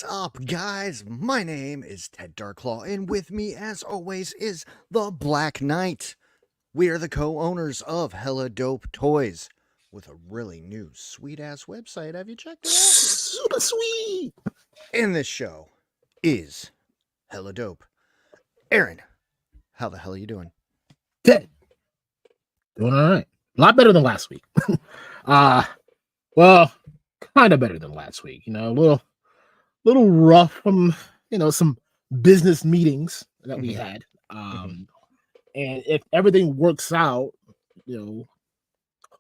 What's up, guys? My name is Ted DarkClaw, and with me, as always, is the Blacknight. We are the co-owners of helladopetoys, with a really new, sweet-ass website. Have you checked it out? Super sweet. And this show is hella dope. Aaron, how the hell are you doing? Ted, doing all right. A lot better than last week. Well, kind of better than last week. A little rough from some business meetings that we had. And if everything works out,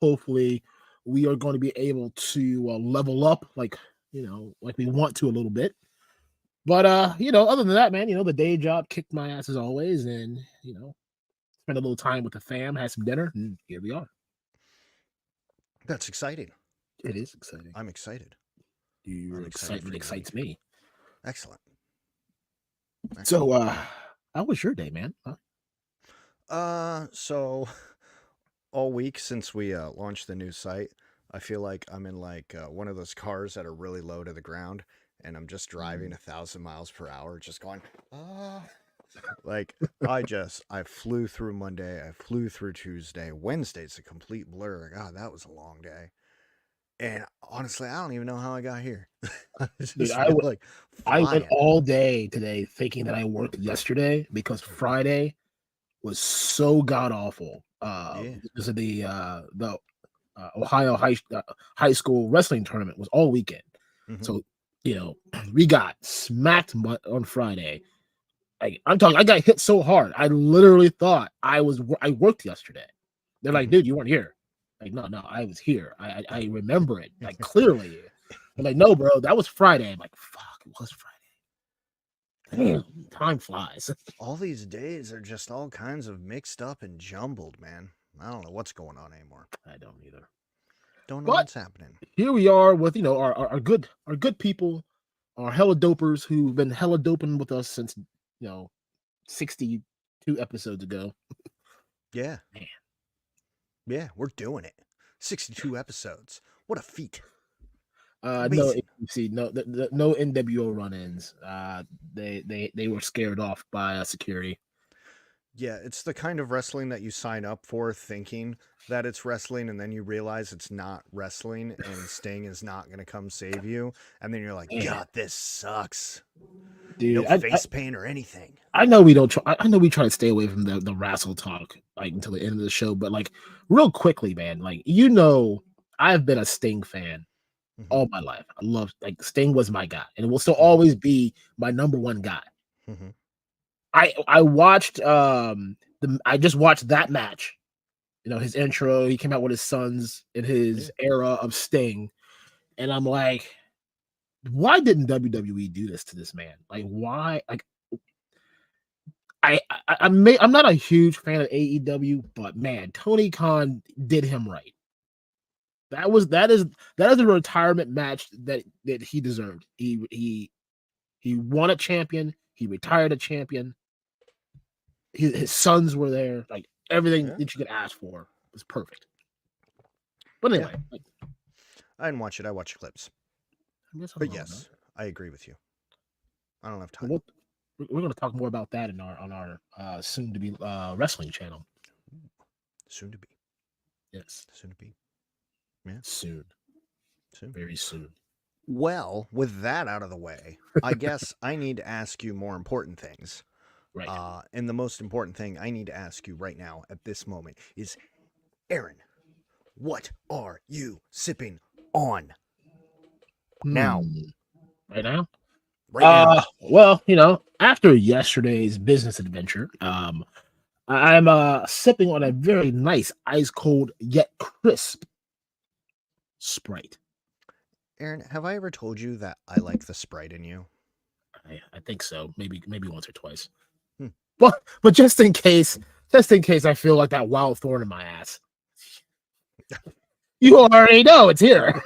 hopefully we are going to be able to level up like we want to a little bit. But other than that, man, the day job kicked my ass as always, and spent a little time with the fam, had some dinner, and here we are. That's exciting. It is exciting. I'm excited. Your excitement excites me. Excellent. So, how was your day, man? So all week since we launched the new site, I feel like I'm in one of those cars that are really low to the ground, and I'm just driving 1,000 miles per hour, just going, like I flew through Monday, I flew through Tuesday, Wednesday's a complete blur. God, that was a long day. And honestly, I don't even know how I got here. Dude, I went all day today thinking that I worked yesterday because Friday was so god awful. Because of the Ohio high school wrestling tournament was all weekend. So we got smacked on Friday. I'm talking. I got hit so hard. I literally thought I worked yesterday. They're like, dude, you weren't here. Like, no, I was here. I remember it like clearly. I'm like, no, bro, that was Friday. I'm like, fuck, it was Friday. Damn, time flies. All these days are just all kinds of mixed up and jumbled, man. I don't know what's going on anymore. I don't either. Don't know what's happening. Here we are with our good people, our hella dopers who've been hella doping with us since 62 episodes ago. Yeah. Man. Yeah, we're doing it. 62 episodes. What a feat. No NWO run-ins. They were scared off by security. Yeah, it's the kind of wrestling that you sign up for thinking that it's wrestling, and then you realize it's not wrestling, and Sting is not going to come save you, and then you're like, God, this sucks. Dude, no face paint or anything. I know we don't. I know we try to stay away from the wrestle talk until the end of the show, but real quickly, man. I've been a Sting fan all my life. I love Sting was my guy, and it will still always be my number one guy. I watched I just watched that match. His intro. He came out with his sons in his era of Sting, and I'm like, why didn't WWE do this to this man? Why? I'm not a huge fan of AEW, but man, Tony Khan did him right. That is a retirement match that he deserved. He won a champion. He retired a champion. His sons were there. Everything that you could ask for was perfect. But anyway, I didn't watch it. I watched clips. But yes, I agree with you. I don't have time. We're going to talk more about that on our soon to be wrestling channel. Soon to be. Yes. Soon to be. Yeah. Soon. Very soon. Well, with that out of the way, I guess I need to ask you more important things. Right. And the most important thing I need to ask you right now at this moment is, Aaron, what are you sipping on now? Right now? Right now. Well, after yesterday's business adventure, I'm sipping on a very nice ice cold yet crisp Sprite. Aaron, have I ever told you that I like the Sprite in you? I think so. Maybe once or twice. But just in case I feel like that wild thorn in my ass. You already know it's here.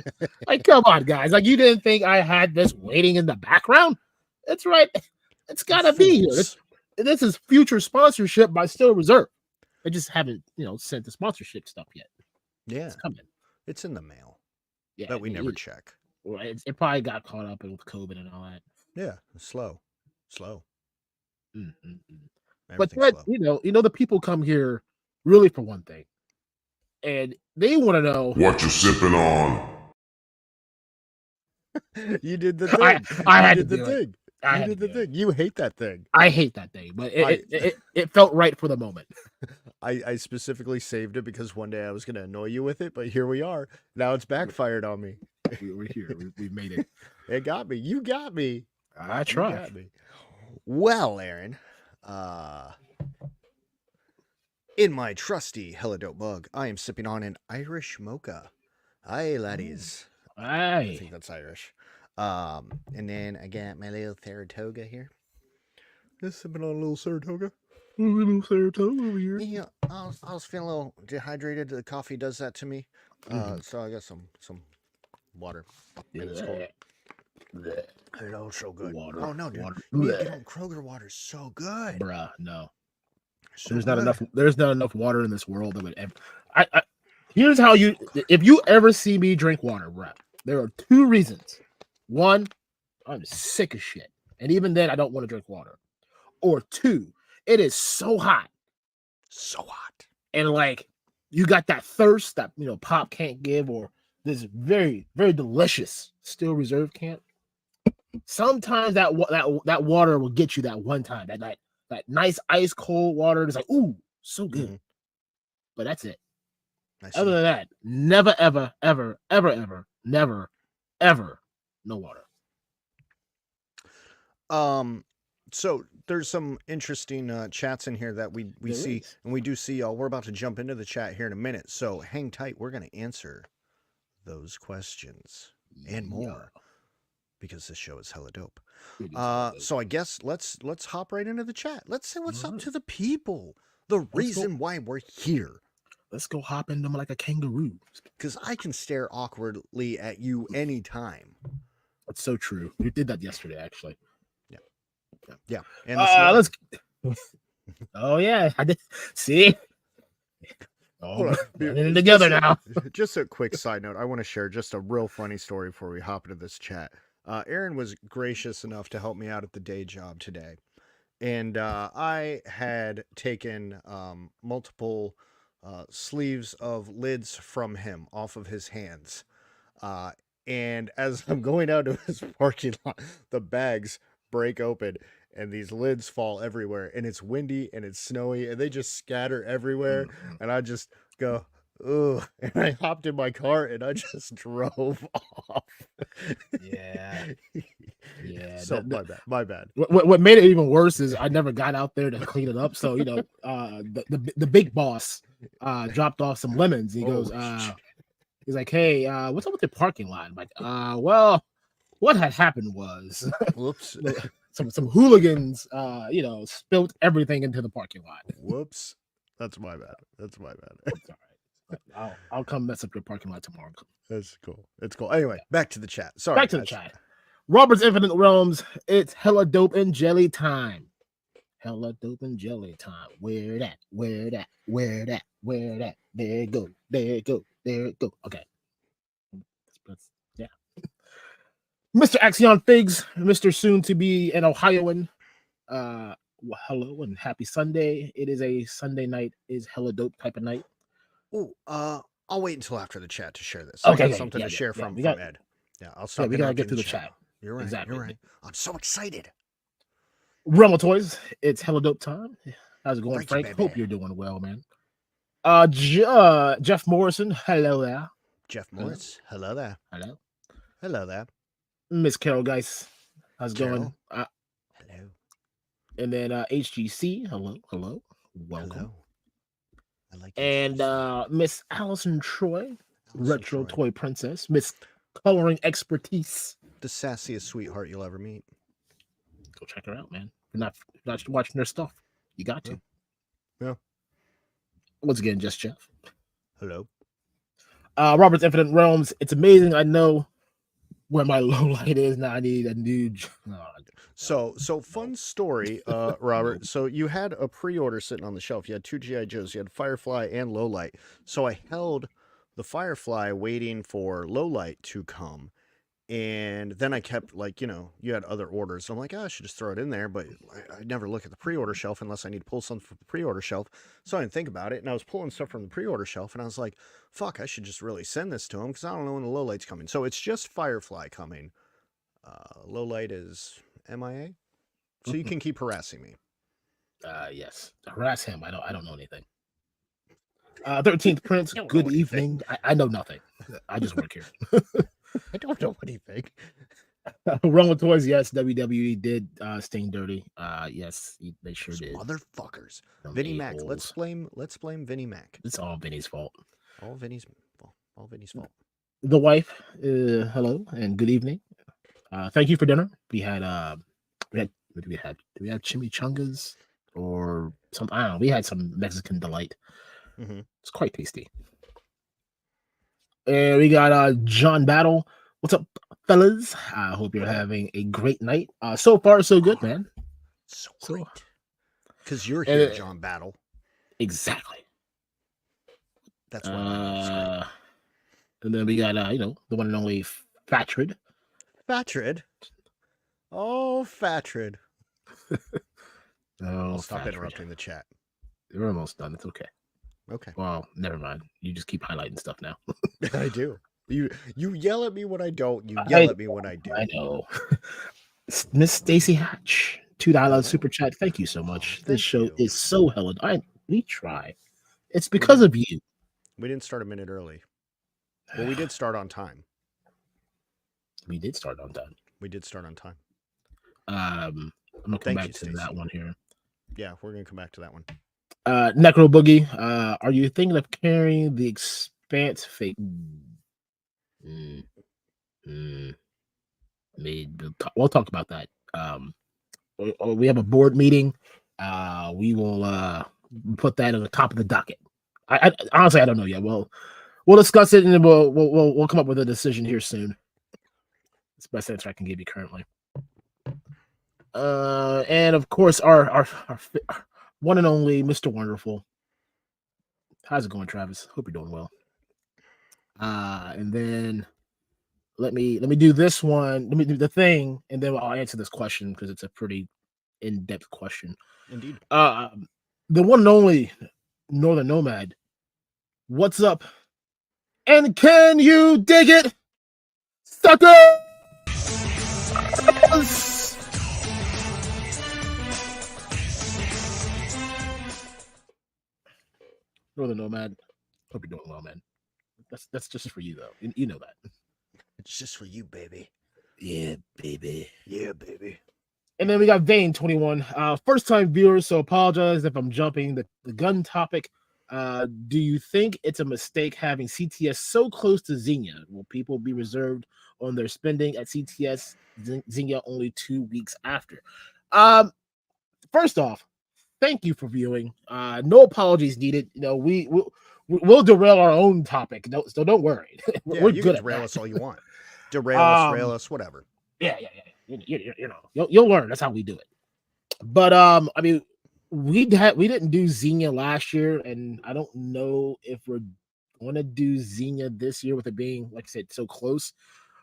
Come on, guys. You didn't think I had this waiting in the background? That's right. It's gotta be here. This is future sponsorship by Still Reserve. I just haven't, sent the sponsorship stuff yet. Yeah. It's coming. It's in the mail. Yeah. That we never check. It probably got caught up with COVID and all that. Yeah, slow. Mm-hmm. But Everything's that, slow. the people come here really for one thing, and they want to know what you sipping on. You did the I thing. I You had to did the do it. thing. I You had to did the do it. thing. You hate that thing. I hate that thing, but I it felt right for the moment. I specifically saved it because one day I was going to annoy you with it, but here we are. Now it's backfired on me. We're here. We made it. It got me. You got me. I You try. got me. Well, Aaron, in my trusty Hello Mug, I am sipping on an Irish mocha. Aye, laddies. I Aye. think that's Irish. And then I got my little Saratoga here. Just sipping on a little Saratoga. Little Saratoga over here. Yeah, I was feeling a little dehydrated. The coffee does that to me. So I got some water. And it's cold. Oh, so good. Water. Oh no, dude. Water. Get on Kroger water. So good. Bruh, no. So There's good. not enough. There's not enough water in this world that would ever. Here's how you. If you ever see me drink water, bruh, there are two reasons. One, I'm sick of shit, and even then, I don't want to drink water. Or two, it is so hot. So hot. And like you got that thirst that pop can't give, or this very, very delicious still reserve can't. Sometimes that water will get you that one time, that nice ice cold water. It's like, ooh, so good. Mm-hmm. But that's it. Other than that, never, ever, ever, ever, ever, never, ever, no water. So there's some interesting chats in here that we see, and we do see y'all. We're about to jump into the chat here in a minute, so hang tight. We're going to answer those questions and more because this show is hella dope. So I guess let's hop right into the chat. Let's say what's up to the people. The reason why we're here. Let's go hop into them like a kangaroo. Because I can stare awkwardly at you anytime. That's so true. You did that yesterday, actually. Yeah. And let's. Oh yeah, I did. See. Oh, we're together now. Just a quick side note. I want to share just a real funny story before we hop into this chat. Aaron was gracious enough to help me out at the day job today. And I had taken multiple sleeves of lids from him off of his hands. And as I'm going out of his parking lot, the bags break open and these lids fall everywhere. And it's windy and it's snowy and they just scatter everywhere. And I just go, ugh. And I hopped in my car and I just drove off. Yeah. So my bad. What made it even worse is I never got out there to clean it up. So the big boss dropped off some lemons. He goes, he's like, hey, what's up with the parking lot? I'm like, well, what had happened was, whoops, some hooligans, spilled everything into the parking lot. Whoops, that's my bad. That's all right. I'll come mess up your parking lot tomorrow. That's cool. It's cool. Anyway, back to the chat. Sorry. Back to the chat. Robert's Infinite Realms. It's hella dope and jelly time. Hella dope and jelly time. Where that? Where that? Where that? Where that? There it go. There it go. There it go. Okay. Yeah. Mr. Axion Figs, Mr. Soon to be an Ohioan. Hello and happy Sunday. It is a Sunday night. Is hella dope type of night. Oh, I'll wait until after the chat to share this. Okay, I got something to share from Ed. Yeah, I'll stop. Yeah, we gotta get through the chat. You're right. Exactly. You're right. I'm so excited. Helladopetoys, it's hella dope time. How's it going, Frank? Hope you're doing well, man. Jeff Morrison, hello there. Jeff Morris, hello there. Hello. Hello there. Miss Carol Geis, how's it going? Hello. And then HGC, hello. Welcome. Hello. I like and Miss Allison Troy, Retro Toy Princess, Miss Coloring Expertise. The sassiest sweetheart you'll ever meet. Go check her out, man. You're not watching her stuff. You got to. Yeah. Once again, just Jeff. Hello. Robert's Infinite Realms. It's amazing. I know where my low light is now. I need a new. So fun story, Robert. So you had a pre-order sitting on the shelf. You had 2 G.I. Joes. You had Firefly and Lowlight. So I held the Firefly waiting for Lowlight to come. And then I kept like, you had other orders. So I'm like, I should just throw it in there. But I never look at the pre-order shelf unless I need to pull something from the pre-order shelf. So I didn't think about it. And I was pulling stuff from the pre-order shelf and I was like, fuck, I should just really send this to him because I don't know when the low light's coming. So it's just Firefly coming. Low light is MIA. So you can keep harassing me. Yes. Harass him. I don't know anything. 13th Prince, good evening. I know nothing. I just work here. I don't know anything. Wrong with Toys, yes. WWE did sting dirty. Yes, they sure Those did. Motherfuckers. Vinnie Mac. Let's blame Vinnie Mac. It's all Vinny's fault. All Vinny's fault. The wife, hello and good evening. Thank you for dinner. We had what did we have? Did we have chimichangas or some? I don't know. We had some Mexican delight. It's quite tasty. And we got John Battle. What's up, fellas? I hope you're having a great night. So far, so good, man. So great. Because you're here, John Battle. Exactly. That's why. And then we got the one and only Fatrid. Fatrid. Oh, Fatrid. I'll stop interrupting the chat. We're almost done. It's okay. Okay. Well, never mind. You just keep highlighting stuff now. I do. You yell at me when I don't. You yell at me when I do. I know. Miss Stacy Hatch, $2 super chat. Thank you so much. This show is so hella. We try. It's because of you. We didn't start a minute early. Well, we did start on time. We did start on time. I'm gonna come back to that one here. Yeah, we're gonna come back to that one. Necro Boogie, are you thinking of carrying the Expanse fake? We'll talk about that. We have a board meeting. We will put that at the top of the docket. I honestly, I don't know yet. We'll discuss it and then we'll come up with a decision here soon. It's the best answer I can give you currently. And of course, our one and only Mr. Wonderful. How's it going, Travis? Hope you're doing well. And then let me do this one. Let me do the thing, and then I'll answer this question because it's a pretty in-depth question. Indeed. The one and only Northern Nomad. What's up? And can you dig it, sucker? Northern Nomad. Hope you're doing well, man. That's just for you, though. You know that. It's just for you, baby. Yeah, baby. Yeah, baby. And then we got Vane21. First time viewers, so apologize if I'm jumping the gun topic. Do you think it's a mistake having CTS so close to Xenia? Will people be reserved on their spending at CTS? Xenia only 2 weeks after. First off, thank you for viewing. No apologies needed. We'll derail our own topic. So don't worry. We're you good. Can derail us all you want. Derail us, rail us, whatever. Yeah. You'll learn. That's how we do it. But I mean, we didn't do Xenia last year, and I don't know if we're going to do Xenia this year with it being, like I said, so close.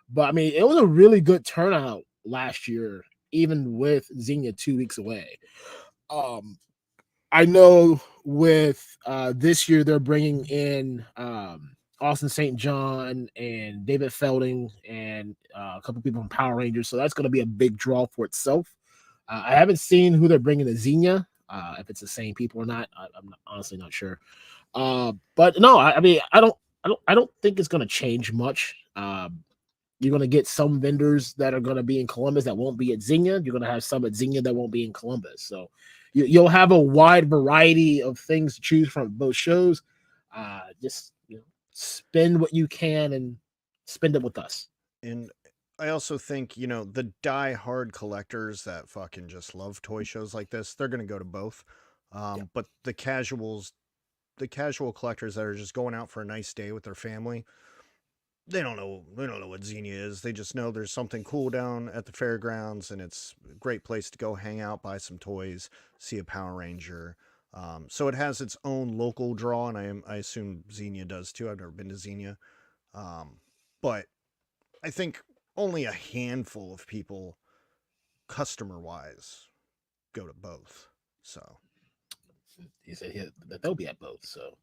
But I mean, it was a really good turnout last year, even with Xenia 2 weeks away. I know with this year they're bringing in Austin St. John and David Felding and a couple people from Power Rangers, so that's going to be a big draw for itself. I haven't seen who they're bringing to Xenia, if it's the same people or not. I'm honestly not sure. But no, I mean, I don't think it's going to change much. You're going to get some vendors that are going to be in Columbus that won't be at Xenia. You're going to have some at Xenia that won't be in Columbus. So you'll have a wide variety of things to choose from both shows. Just spend what you can and spend it with us. And I also think, the die-hard collectors that fucking just love toy shows like this, they're going to go to both. But the casual collectors that are just going out for a nice day with their family, they don't know what Xenia is. They just know there's something cool down at the fairgrounds, and it's a great place to go hang out, buy some toys, see a Power Ranger. So it has its own local draw, and I assume Xenia does too. I've never been to Xenia. But I think only a handful of people, customer-wise, go to both. So he said that they'll be at both. So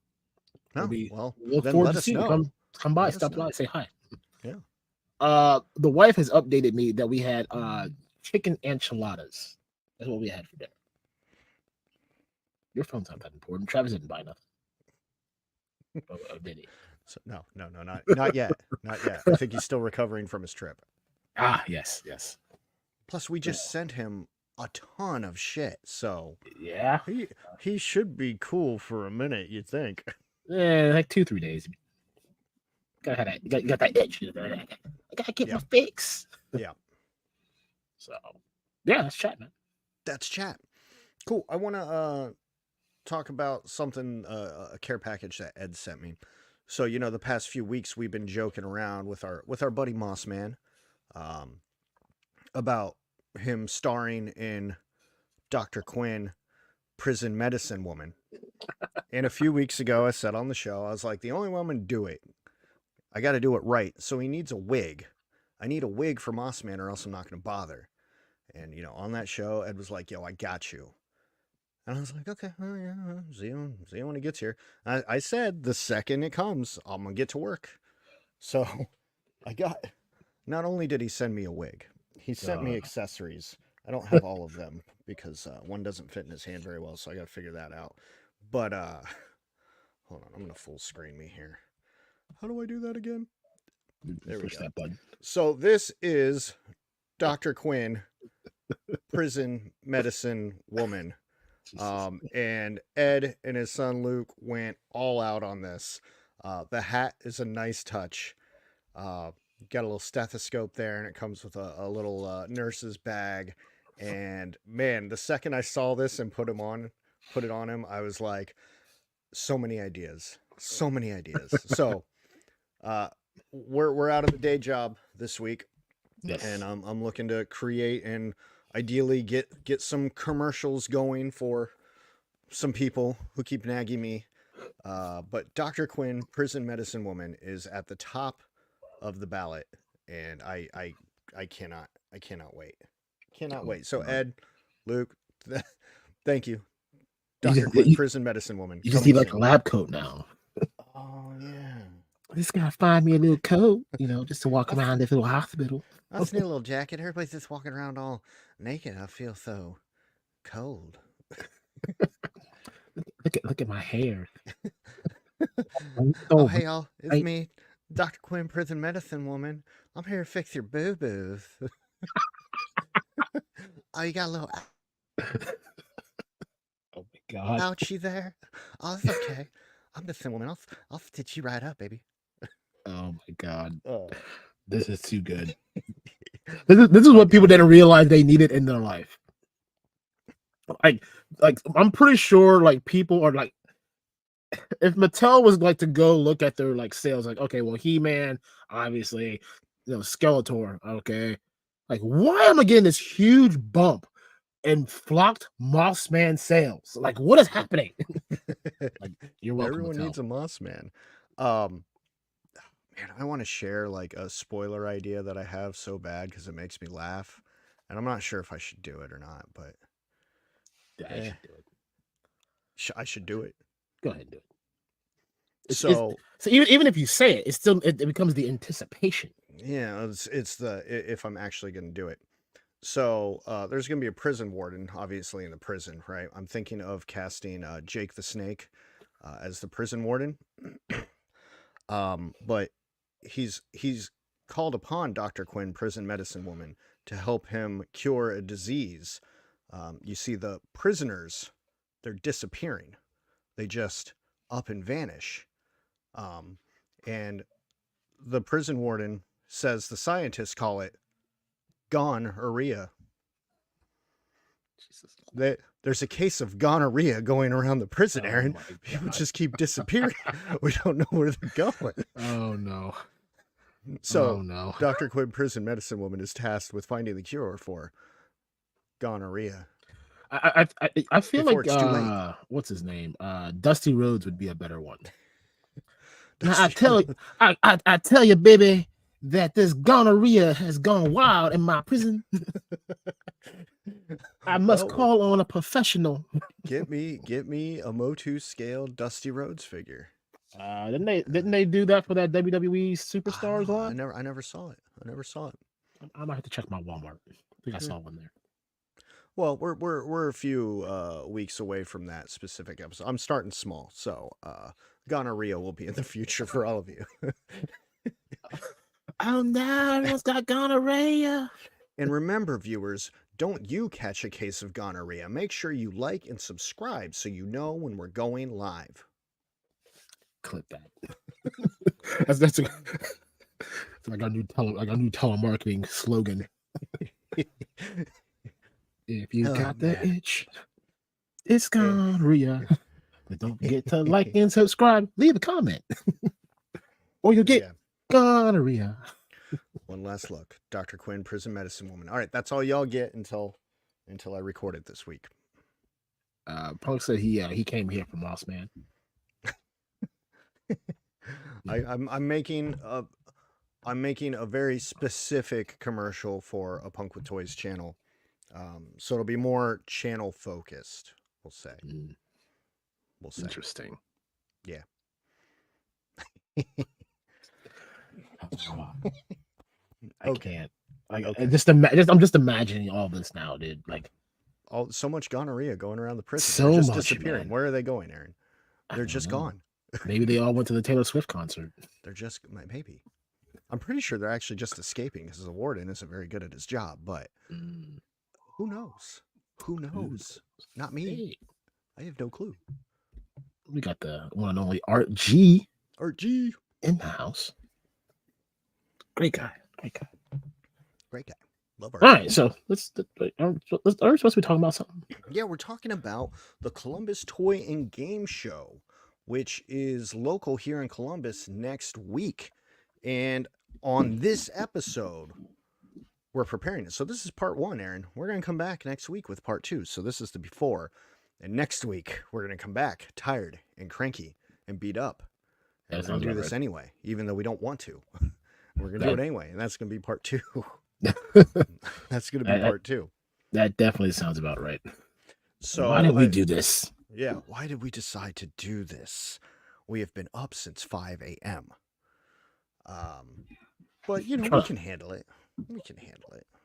no, well, we'll look then forward let to us seeing them. know. Come by, Let us stop know. by, say hi. Yeah. The wife has updated me that we had chicken enchiladas. That's what we had for dinner. Your phone's not that important. Travis didn't buy nothing. Oh, did he? So, no, not yet. Not yet. I think he's still recovering from his trip. Ah, yes. Plus, we just sent him a ton of shit, so yeah, he should be cool for a minute. You think? Yeah, like 2-3 days. Got that itch. I gotta get my fix. Yeah. So, yeah, let's chat, man. That's chat. Cool. I want to talk about something, a care package that Ed sent me. So, the past few weeks we've been joking around with our buddy Moss Man, about him starring in Dr. Quinn, Prison Medicine Woman. And a few weeks ago, I said on the show, I was like, the only way I'm going to do it, I got to do it right. So he needs a wig. I need a wig for Moss Man, or else I'm not going to bother. And, on that show, Ed was like, yo, I got you. And I was like, okay, well, yeah, see when it gets here. I said, the second it comes, I'm going to get to work. So not only did he send me a wig, he sent me accessories. I don't have all of them because one doesn't fit in his hand very well, so I got to figure that out. But, hold on, I'm going to full screen me here. How do I do that again? There we go. That button. So this is Dr. Quinn, Prison Medicine Woman. And Ed and his son Luke went all out on this. The hat is a nice touch. Got a little stethoscope there, and it comes with a little nurse's bag. And man, the second I saw this and put it on him, I was like, so many ideas. So we're out of the day job this week. Yes. And I'm looking to create and ideally get some commercials going for some people who keep nagging me. But Dr. Quinn, Prison Medicine Woman, is at the top of the ballot, and I cannot wait. Cannot wait. So Ed, Luke, thank you. Dr. Quinn, Prison Medicine Woman. You just need like a lab coat now. Oh yeah. I just gotta find me a little coat, just to walk around this little hospital. I just need a little jacket. Everybody's just walking around all naked. I feel so cold. Look at my hair. Oh, hey y'all, it's me, Dr. Quinn, Prison Medicine Woman. I'm here to fix your boo-boos. Oh, you got a little oh my god, ouchie there? Oh, it's okay. I'm Medicine Woman. I'll stitch you right up, baby. Oh my god. This is too good. This is what people didn't realize they needed in their life. Like I'm pretty sure like people are like, if Mattel was like to go look at their like sales, like, okay, well, He-Man, obviously, Skeletor, okay. Like, why am I getting this huge bump in flocked Moss Man sales? Like, what is happening? Like, you're welcome. Everyone needs a Moss Man. Man, I want to share like a spoiler idea that I have so bad because it makes me laugh, and I'm not sure if I should do it or not, but I should do it. I should do it. Go ahead and do it. So even if you say it, it becomes the anticipation. Yeah, it's the if I'm actually going to do it. So there's going to be a prison warden, obviously, in the prison, right? I'm thinking of casting Jake the Snake as the prison warden. But he's called upon Dr. Quinn, Prison Medicine Woman, to help him cure a disease. You see, the prisoners, they're disappearing. They just up and vanish. And the prison warden says the scientists call it gonorrhea. There's a case of gonorrhea going around the prison, Aaron. People just keep disappearing. We don't know where they're going. Oh no. So Dr. Quinn, Prison Medicine Woman, is tasked with finding the cure for gonorrhea. I feel like what's his name? Dusty Rhodes would be a better one. Now, I tell you, baby, that this gonorrhea has gone wild in my prison. I must call on a professional. Get me a Motu scale Dusty Rhodes figure. Didn't they do that for that WWE Superstars line? I never saw it. I might have to check my Walmart. I think I saw one there. Well, we're a few weeks away from that specific episode. I'm starting small, so gonorrhea will be in the future for all of you. Oh no, everyone's got gonorrhea. And remember, viewers, don't you catch a case of gonorrhea. Make sure you like and subscribe so you know when we're going live. Clip that. that's like our new telemarketing slogan. If you got the itch, it's gonorrhea. But don't forget to like and subscribe. Leave a comment, or you'll get gonorrhea. One last look. Dr. Quinn, prison medicine woman. All right, that's all y'all get until I record it this week. Punk said he came here from Lost Man. I'm making a very specific commercial for a Punk with Toys channel. So it'll be more channel focused, we'll say. We'll say. Interesting. Yeah. I can't. I'm just imagining all this now, dude. Like, so much gonorrhea going around the prison. So They're just much, disappearing. man. Where are they going, Aaron? They're just gone. Maybe they all went to the Taylor Swift concert. They're just maybe. I'm pretty sure they're actually just escaping because the warden isn't very good at his job. But who knows? Who knows? Not me. Hey. I have no clue. We got the one and only Art G. Art G in the house. Great guy. Love Art. All right, so are we supposed to be talking about something? Yeah, we're talking about the Columbus Toy and Game Show, which is local here in Columbus next week. And on this episode, we're preparing it. So this is part 1, Aaron. We're going to come back next week with part 2. So this is the before. And next week, we're going to come back tired and cranky and beat up. And we're going to do this anyway, even though we don't want to. We're going to do it anyway. And that's going to be part 2. That's going to be part 2. That definitely sounds about right. So why did we do this? Yeah, why did we decide to do this? We have been up since 5 a.m. But we can handle it.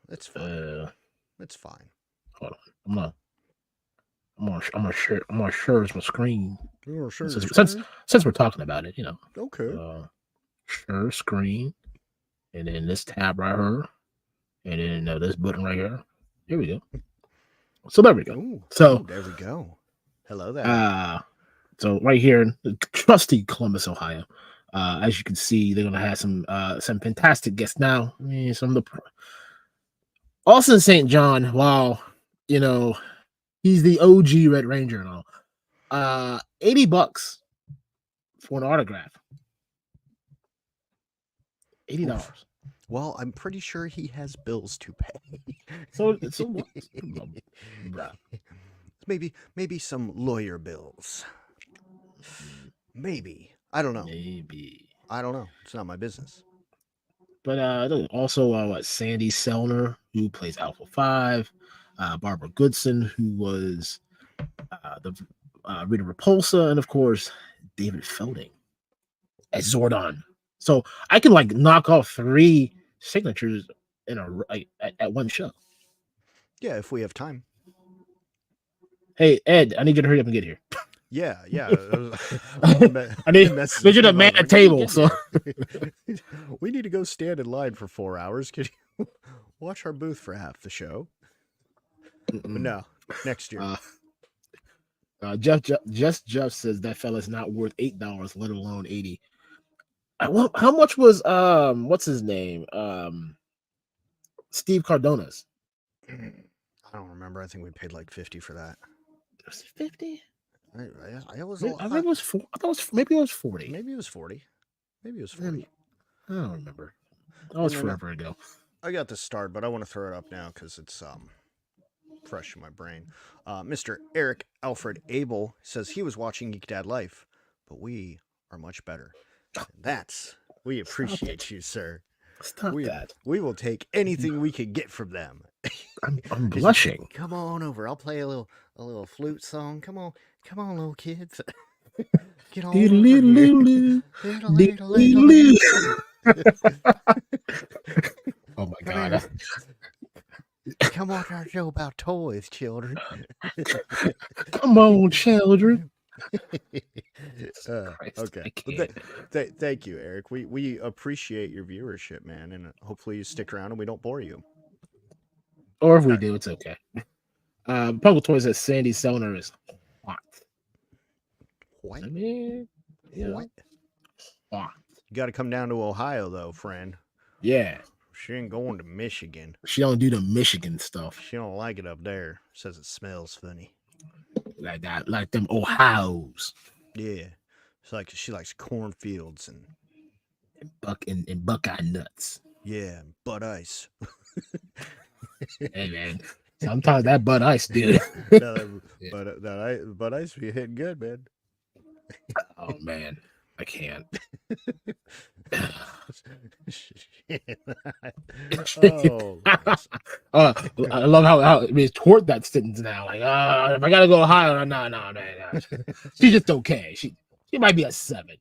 It's fine. It's fine. Hold on. I'm gonna share my screen. Since we're talking about it, Okay. Share screen, and then this tab right here, and then this button right here. Here we go. So there we go. Ooh, there we go. Hello there. So right here in trusty Columbus, Ohio, as you can see, they're gonna have some fantastic guests now. I mean, some of the Austin St. John. Wow, he's the OG Red Ranger and all. $80 for an autograph. $80. Well, I'm pretty sure he has bills to pay. So maybe some lawyer bills. Maybe. I don't know. Maybe. I don't know. It's not my business. But also Sandy Sellner, who plays Alpha 5, Barbara Goodson, who was the Rita Repulsa, and of course David Felding as Zordon. So I can knock off 3 signatures in at one show. Yeah, if we have time. Hey Ed, I need you to hurry up and get here. Yeah. I need you to man a table. So we need to go stand in line for 4 hours. Can you watch our booth for half the show? But no, next year. Jeff says that fella's not worth $8, let alone $80. How much was what's his name? Steve Cardona's? I don't remember. I think we paid like $50 for that. Was it 50? I think it was 4. I thought maybe it was 40. Maybe it was 40. I don't remember. That was forever ago. I got this started, but I want to throw it up now because it's fresh in my brain. Mr. Eric Alfred Abel says he was watching Geek Dad Life, but we are much better. We appreciate you, sir. Stop that. We will take anything we can get from them. I'm blushing. Come on over. I'll play a little flute song. Come on, little kids. Get on over here. Oh my god. Come on our show about toys, children. Come on, children. Okay. Thank you, Eric. We appreciate your viewership, man, and hopefully you stick around and we don't bore you. Or if we do, it's okay. Puckle Toys says Sandy Selner is hot. What? I mean, what? Hot. You got to come down to Ohio, though, friend. Yeah. She ain't going to Michigan. She don't do the Michigan stuff. She don't like it up there. Says it smells funny. Like that, like them Ohios. Yeah. It's like she likes cornfields and Buckeye nuts. Yeah, butt ice. Hey man, sometimes that butt ice, dude. Butt ice be hitting good, man. Oh man, I can't. I love how I mean toward that sentence now. Like, if I gotta go higher, no, man. She's just okay. She might be a 7.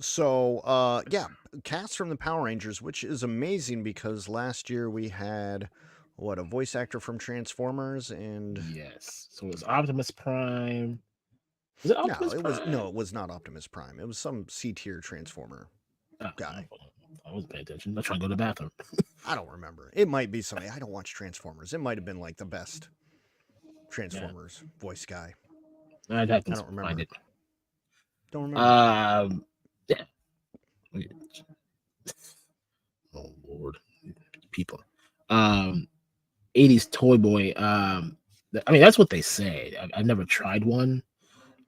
So, yeah, cast from the Power Rangers, which is amazing because last year we had a voice actor from Transformers and yes, so it was Optimus Prime. Was it Optimus Prime? No, it was not Optimus Prime. It was some C-tier Transformer guy. I wasn't paying attention. I'm trying to go to the bathroom. I don't remember. It might be somebody. I don't watch Transformers. It might have been like the best Transformers voice guy. I don't remember. Don't remember. Yeah. Oh Lord, people. 80s Toy Boy. I mean, that's what they say. I've never tried one.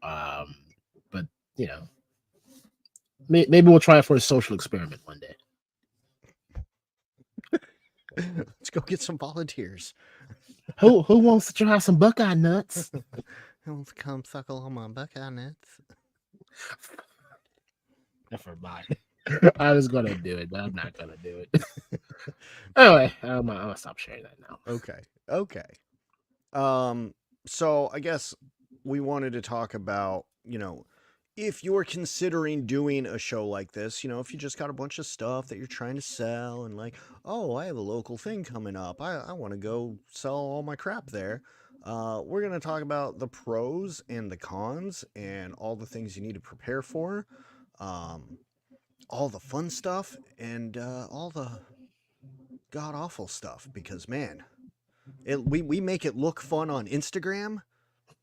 But you know, maybe we'll try it for a social experiment one day. Let's go get some volunteers. Who wants to try some Buckeye nuts? Who wants to come suckle on my Buckeye nuts? Never mind. I was gonna do it, but I'm not gonna do it. Anyway, I'm gonna stop sharing that now. Okay. So I guess we wanted to talk about, if you're considering doing a show like this, if you just got a bunch of stuff that you're trying to sell and like, oh, I have a local thing coming up. I want to go sell all my crap there. We're going to talk about the pros and the cons and all the things you need to prepare for. All the fun stuff and all the god-awful stuff because, man, we make it look fun on Instagram.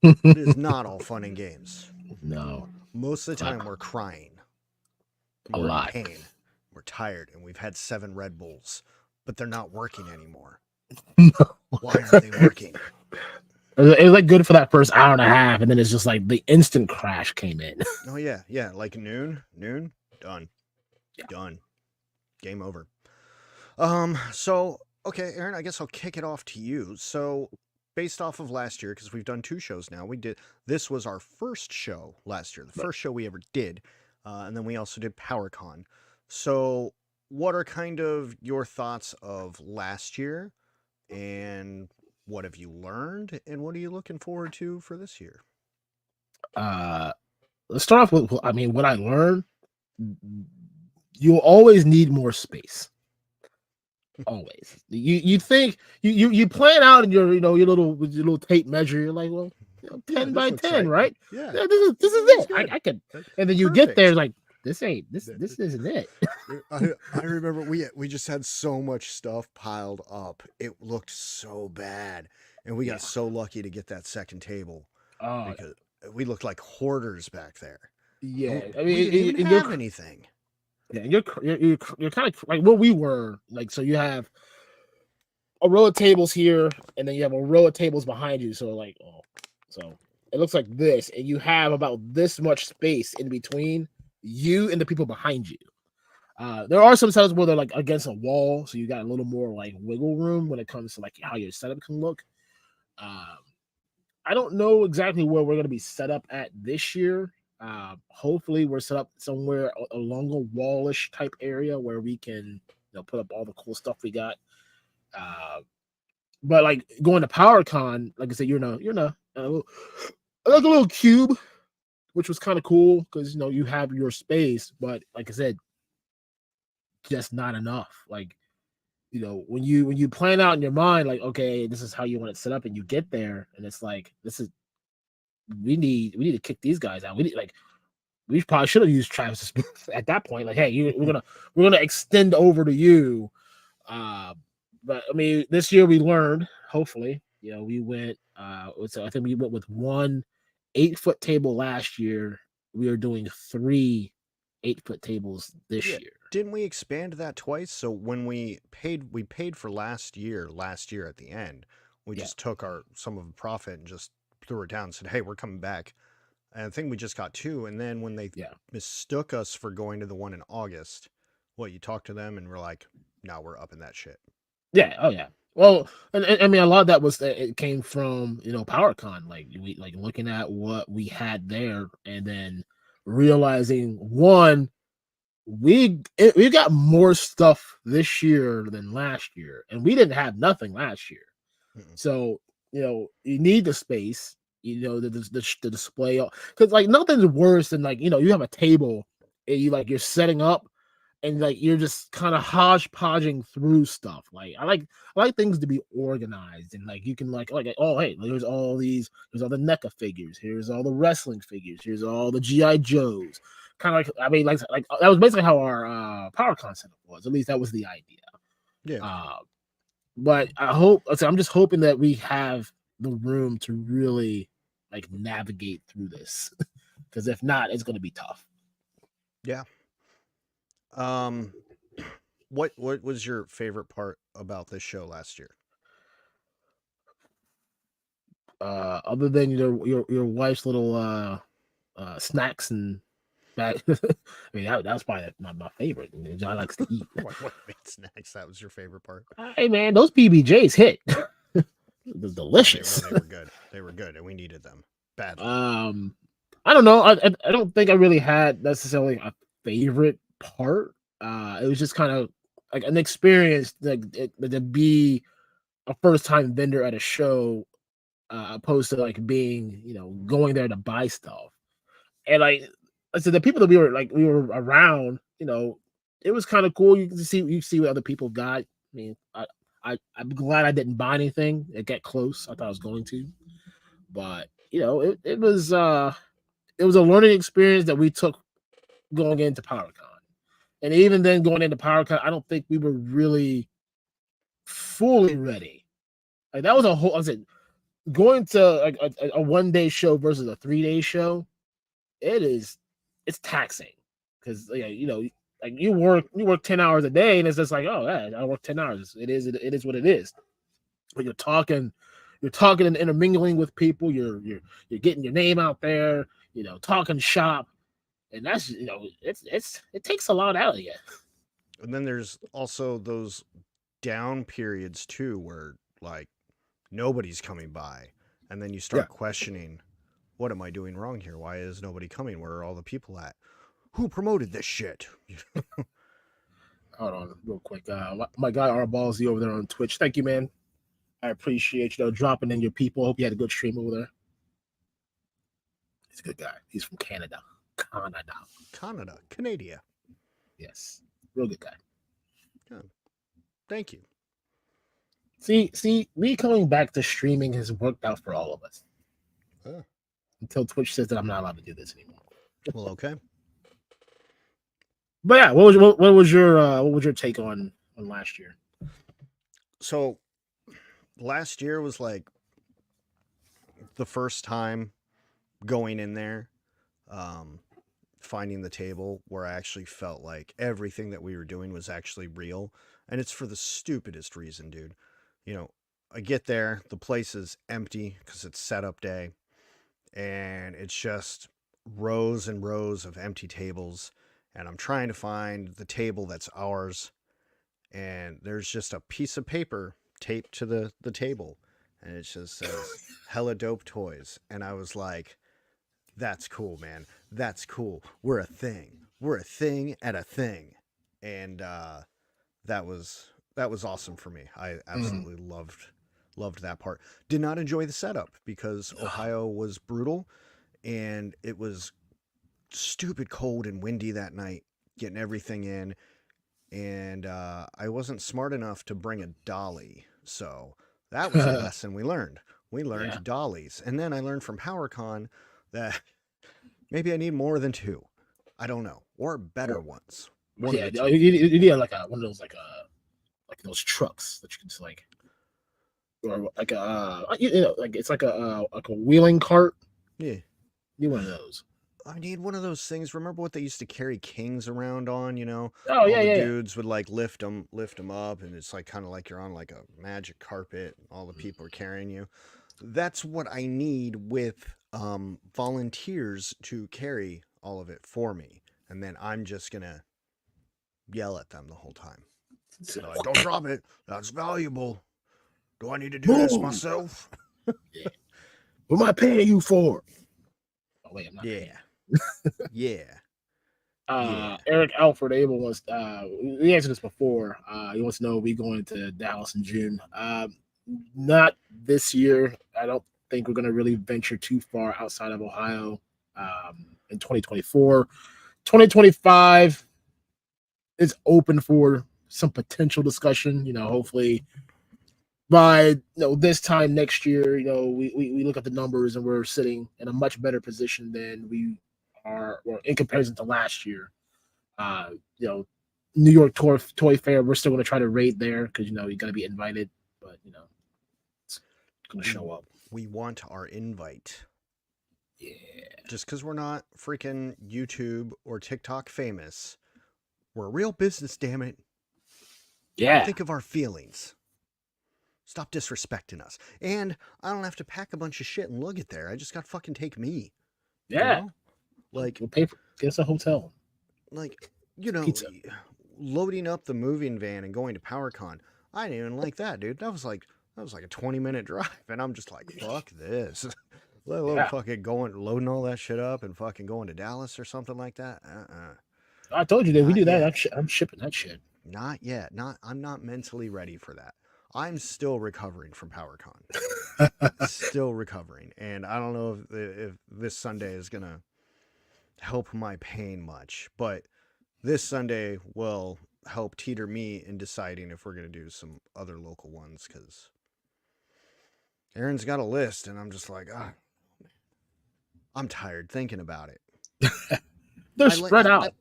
It is not all fun and games. No. Most of the time, we're crying. We're in pain. We're tired, and we've had 7 Red Bulls, but they're not working anymore. No. Why aren't they working? It was like good for that first hour and a half, and then it's just like the instant crash came in. Oh yeah, like noon, done, done, game over. So okay, Aaron, I guess I'll kick it off to you. So, based off of last year, because we've done 2 shows now, this was our first show last year, the first show we ever did, and then we also did PowerCon. So, what are kind of your thoughts of last year, and what have you learned, and what are you looking forward to for this year? Let's start off with, I mean, what I learned, you'll always need more space. Always. You think you plan out in your your little tape measure. You're like, well, 10 by 10, right? Yeah. This is it. I could. And then you get there, like this isn't it. I remember we just had so much stuff piled up. It looked so bad, and we got so lucky to get that second table because we looked like hoarders back there. Yeah, I mean, we didn't have anything. Yeah, you're kind of like what we were like. So you have a row of tables here, and then you have a row of tables behind you. So so it looks like this, and you have about this much space in between you and the people behind you. There are some setups where they're like against a wall, so you got a little more like wiggle room when it comes to like how your setup can look. I don't know exactly where we're going to be set up at this year. Hopefully we're set up somewhere along a wallish type area where we can put up all the cool stuff we got. But like going to PowerCon, like I said, you're in a little cube, which was kind of cool because you have your space, but like I said, just not enough. Like when you plan out in your mind, like, okay, this is how you want it set up, and you get there, and it's like, we need to kick these guys out. We probably should have used Travis's booth at that point. Like, hey, we're gonna extend over to you. But I mean, this year we learned. Hopefully, we went. So I think we went with 1 8-foot table last year. We are doing 3 8-foot tables this year. Didn't we expand that twice? So when we paid for last year at the end. We just took some of the profit and just threw it down and said, hey, we're coming back. And I think we just got 2. And then when they mistook us for going to the one in August, you talked to them and we're like, no, we're up in that shit. Yeah. Oh yeah. Well, and I mean, a lot of that it came from PowerCon, like we looking at what we had there, and then realizing we got more stuff this year than last year, and we didn't have nothing last year. So you need the space, the display, because like nothing's worse than like you have a table and you're setting up and like you're just kind of hodgepodging through stuff. Like I like things to be organized, and like you can like oh hey, there's all the NECA figures, here's all the wrestling figures, here's all the GI Joes. Kind of like, I mean, like that was basically how our PowerCon setup was. At least that was the idea. Yeah. But I'm just hoping that we have the room to really like navigate through this, because if not, it's going to be tough. Yeah. What was your favorite part about this show last year? Other than your wife's little snacks and that, I mean that was probably my favorite. John likes to eat. What made snacks? That was your favorite part? Hey man, those PBJs hit. They're delicious. They were good. They were good, and we needed them badly. I don't know. I don't think I really had necessarily a favorite part. It was just kind of like an experience, like to be a first time vendor at a show, opposed to like being going there to buy stuff. And like I said, the people that we were around, it was kind of cool. You see what other people got. I mean, I'm glad I didn't buy anything. It got close. I thought I was going to, but it was a learning experience that we took going into PowerCon. And even then going into PowerCon, I don't think we were really fully ready. Like that was I said, going to like a 1-day show versus a 3-day show, it's taxing, because like you work 10 hours a day, and it's just like, oh yeah, I work 10 hours. It is what it is. But you're talking and intermingling with people. You're getting your name out there. Talking shop, and that's it takes a lot out of you. And then there's also those down periods too, where like nobody's coming by, and then you start questioning, what am I doing wrong here? Why is nobody coming? Where are all the people at? Who promoted this shit? Hold on real quick. My guy R Ballsy over there on Twitch. Thank you, man. I appreciate dropping in your people. Hope you had a good stream over there. He's a good guy. He's from Canada. Canada. Yes. Real good guy. Good. Thank you. See, me coming back to streaming has worked out for all of us. Huh. Until Twitch says that I'm not allowed to do this anymore. Well, okay. But yeah, what was your take on last year? So last year was like the first time going in there, finding the table where I actually felt like everything that we were doing was actually real. And it's for the stupidest reason, dude. I get there, the place is empty because it's setup day, and it's just rows and rows of empty tables. And I'm trying to find the table that's ours, and there's just a piece of paper taped to the table, and it just says helladopetoys. And I was like, that's cool, man. That's cool. We're a thing. We're a thing at a thing. And that was awesome for me. I Mhm. absolutely loved that part. Did not enjoy the setup because Ohio was brutal and it was stupid cold and windy that night, getting everything in, and I wasn't smart enough to bring a dolly. So that was a lesson we learned. We Yeah. learned dollies, and then I learned from PowerCon that maybe I need more than two. I don't know, or better Or, ones. One of yeah, the you two. you need like one of those like those trucks that you can just like, or like like it's like a wheeling cart. Yeah. You need one of those. I need one of those things. Remember what they used to carry kings around on? You know, Oh all yeah, the yeah, yeah. dudes would like lift them up, and it's like kind of like you're on like a magic carpet. And all the people are carrying you. That's what I need with volunteers to carry all of it for me, and then I'm just gonna yell at them the whole time. They're like, "Don't drop it. That's valuable. Do I need to do this Move. myself?" Yeah. What am I paying you for? Oh wait, I'm not paying. Yeah, yeah, yeah. Eric Alfred Abel wants. We answered this before. He wants to know if we going to Dallas in June. Not this year. I don't think we're going to really venture too far outside of Ohio. In 2024, 2025 is open for some potential discussion. Hopefully by this time next year, we look at the numbers and we're sitting in a much better position than we are, well, in comparison to last year. Uh, you know, New York Toy Fair, we're still going to try to raid there because you got to be invited, but it's going to We show up. we want our invite. Yeah, Just because we're not freaking YouTube or TikTok famous, we're a real business. Damn it! yeah, Think of our feelings. Stop disrespecting us. And I don't have to pack a bunch of shit and lug it there. I just got to fucking take me. You yeah. know, like We'll pay for get us a hotel, like you know, pizza. loading up the moving van and going to PowerCon. I didn't even like that, dude. That was like a 20-minute drive, and I'm just like, fuck this. Let alone Yeah, fucking going loading all that shit up and fucking going to Dallas or something like that. I told you that we Not do that. yet. I'm shipping that shit. Not yet. I'm not mentally ready for that. I'm still recovering from PowerCon. Still recovering, and I don't know if this Sunday is gonna help my pain much, but this Sunday will help teeter me in deciding if we're gonna do some other local ones because Aaron's got a list, and I'm just like, I'm tired thinking about it. They're I like spread out.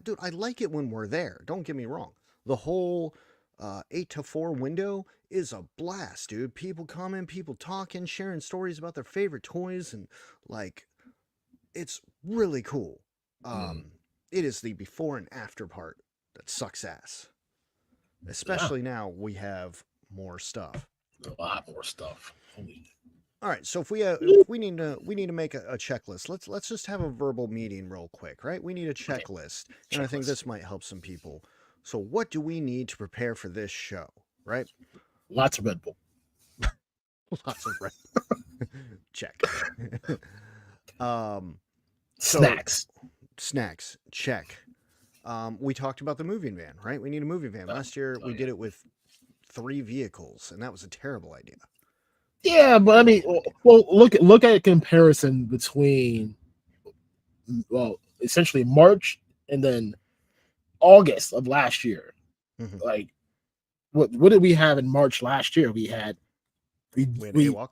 dude, I like it when we're there. Don't get me wrong. The whole 8 to 4 window is a blast, dude. People coming, people talking, sharing stories about their favorite toys, and like, it's really cool. Mm, It is the before and after part that sucks ass. yeah, Especially now we have more stuff. a lot more stuff. Holy. All right, so if we need to make a checklist. Let's just have a verbal meeting real quick, right? We need a Okay, checklist, and I think checklist. this might help some people. So what do we need to prepare for this show, right? Lots of Red Bull. Lots of red. Check. So Snacks. snacks, check. We talked about the moving van, right? We need a moving van. Last year Oh we yeah. did it with 3 vehicles, and that was a terrible idea. Yeah, but I mean, Terrible idea. well, look at a comparison between, well, essentially March and then August of last year. Mm-hmm. Like, what did we have in March last year? We We had we AWOC.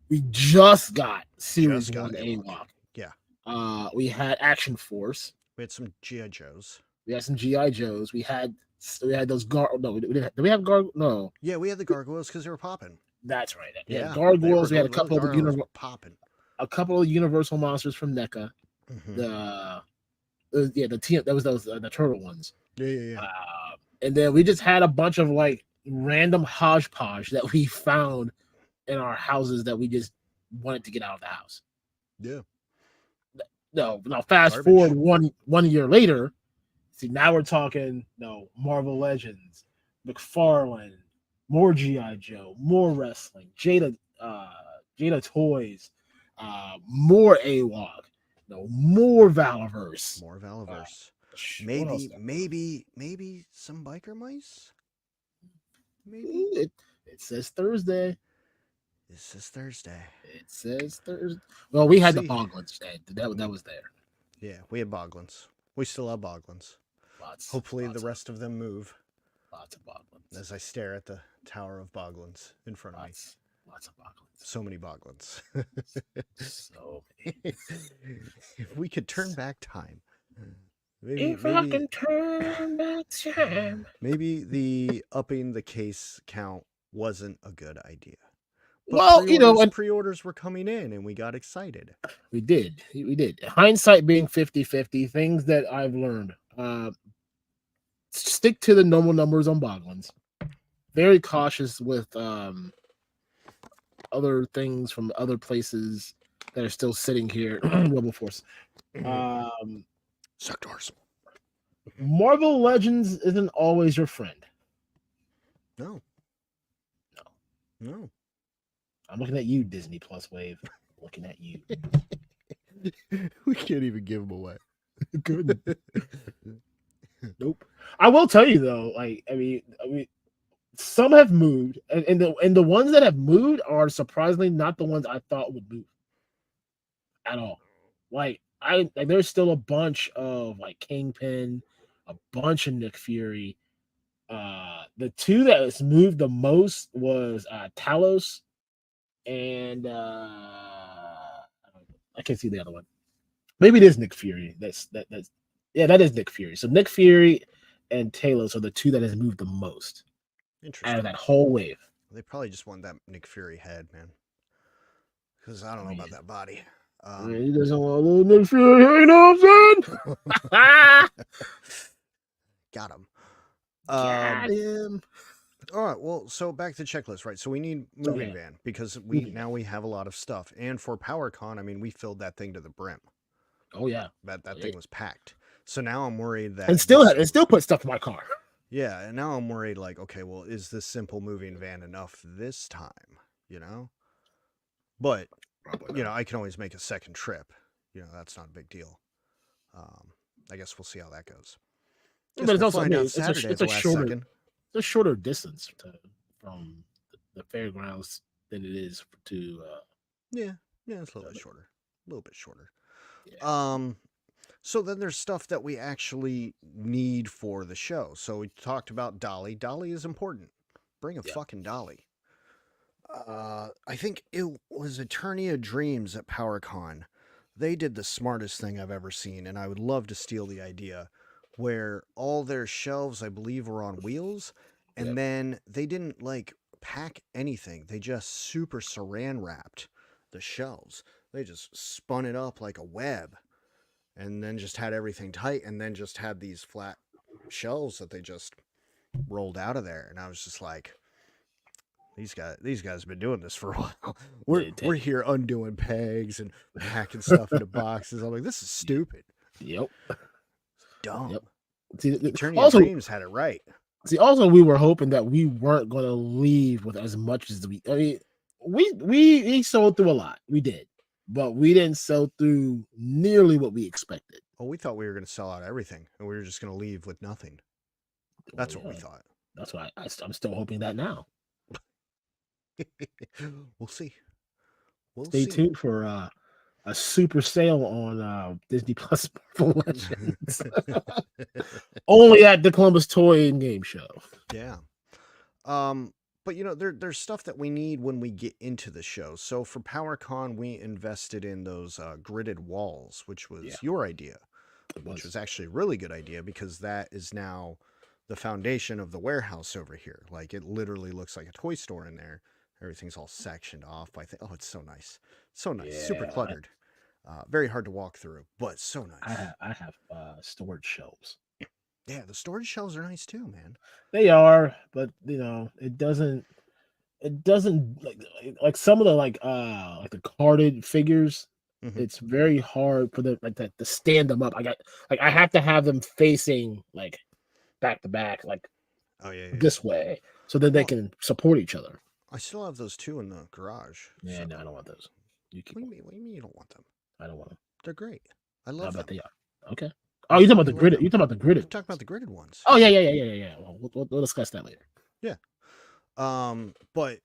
we just got Series Just got One AWOC. AWOC. Yeah. We had Action Force. We had some GI Joes. We had some GI Joes. We had those no, we didn't. Did we have no? Yeah, we had the gargoyles because they were popping. That's right. We had Yeah, they were Gargoyles. We had those little gargoyles were popping. a couple of Universal monsters from NECA. Mm-hmm. The team that was those the turtle ones. Yeah. And then we just had a bunch of like random hodgepodge that we found in our houses that we just wanted to get out of the house. Yeah. No, now fast Garbage. forward one year later. See, now we're talking Marvel Legends, McFarlane, more GI Joe, more wrestling, Jada Toys, more AWOG, more Valorverse. More Valaverse. What else? Maybe some biker mice. Maybe. It says Thursday. This is Thursday. It says Thursday. Well, we had the See. Boglins. That was there. Yeah, we had Boglins. We still have Boglins. Lots. Hopefully the rest of them move. Lots of Boglins. As I stare at the Tower of Boglins in front of me. Lots of Boglins. So many Boglins. So if we could turn back time. If I can turn back time. Maybe the upping the case count wasn't a good idea. But well, pre-orders were coming in and we got excited. We did. Hindsight being 50-50, things that I've learned. Stick to the normal numbers on Boglins. Very cautious with other things from other places that are still sitting here. Wilberforce. Sectors. Marvel Legends isn't always your friend. No. I'm looking at you, Disney Plus Wave. Looking at you. We can't even give them away. Good. Nope. I will tell you though, I mean, some have moved, and the ones that have moved are surprisingly not the ones I thought would move at all. There's still a bunch of like Kingpin, a bunch of Nick Fury. The two that has moved the most was Talos and I can't see the other one. Maybe it is Nick Fury. That is Nick Fury. So Nick Fury and Talos are the two that has moved the most. Interesting. Out of that whole wave. They probably just want that Nick Fury head, man. Because I don't know about that body. He doesn't want a little Nick Fury, you know what I'm saying? Got him. Got him. All right, well, so back to the checklist, right? So we need moving van because now we have a lot of stuff. And for PowerCon, I mean, we filled that thing to the brim. Oh yeah. That thing was packed. So now I'm worried that it still put stuff in my car. Yeah, and now I'm worried, like, okay, well, is this simple moving van enough this time? You know? But, I can always make a second trip. That's not a big deal. I guess we'll see how that goes. But it's also it's a shorter distance from the fairgrounds than it is to. Yeah, it's a little bit shorter. Yeah. So then there's stuff that we actually need for the show. So we talked about Dolly. Dolly is important. Bring a fucking Dolly. I think it was Eternia Dreams at PowerCon. They did the smartest thing I've ever seen, and I would love to steal the idea, where all their shelves, I believe, were on wheels, and then they didn't, pack anything. They just super saran wrapped the shelves. They just spun it up like a web. And then just had everything tight, and then just had these flat shelves that they just rolled out of there. And I was just like, these guys have been doing this for a while. We're here undoing pegs and packing stuff into boxes. I'm like, this is stupid. Yep. Dumb. Yep. Eternia Dreams had it right. See, also we were hoping that we weren't going to leave with as much as we sold through a lot. We did. But we didn't sell through nearly what we expected. Oh, we thought we were going to sell out everything, and we were just going to leave with nothing. That's what we thought. That's why I'm still hoping that now. We'll see. Stay tuned for a super sale on Disney Plus Marvel Legends. Only at the Columbus Toy and Game Show. Yeah. But, there's stuff that we need when we get into the show. So for PowerCon, we invested in those gridded walls, which was your idea, which was actually a really good idea because that is now the foundation of the warehouse over here. Like, it literally looks like a toy store in there. Everything's all sectioned off. Oh, it's so nice. So nice. Yeah, super cluttered. Very hard to walk through, but so nice. I have storage shelves. Yeah, the storage shelves are nice too, man. They are, but it doesn't like some of the like the carded figures. Mm-hmm. It's very hard for them to stand them up. I have to have them facing like back to back, like this way, so that they can support each other. I still have those two in the garage. Yeah, so. No, I don't want those. What do you mean you don't want them? I don't want them. They're great. I love them. They are. Okay. Oh, you're talking about the gridded. You're talking about the gridded. We're talking about the gridded ones. Oh yeah. Well, we'll discuss that later. Yeah. But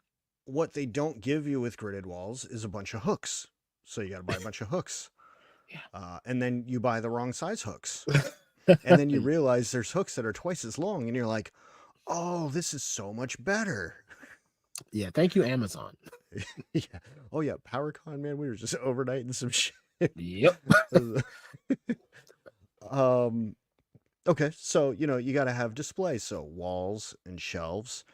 what they don't give you with gridded walls is a bunch of hooks. So you got to buy a bunch of hooks. Yeah. And then you buy the wrong size hooks. And then you realize there's hooks that are twice as long. And you're like, oh, this is so much better. Yeah. Thank you, Amazon. Yeah. Oh, yeah. PowerCon, man. We were just overnighting some shit. Yep. Okay. So, you got to have displays. So walls and shelves.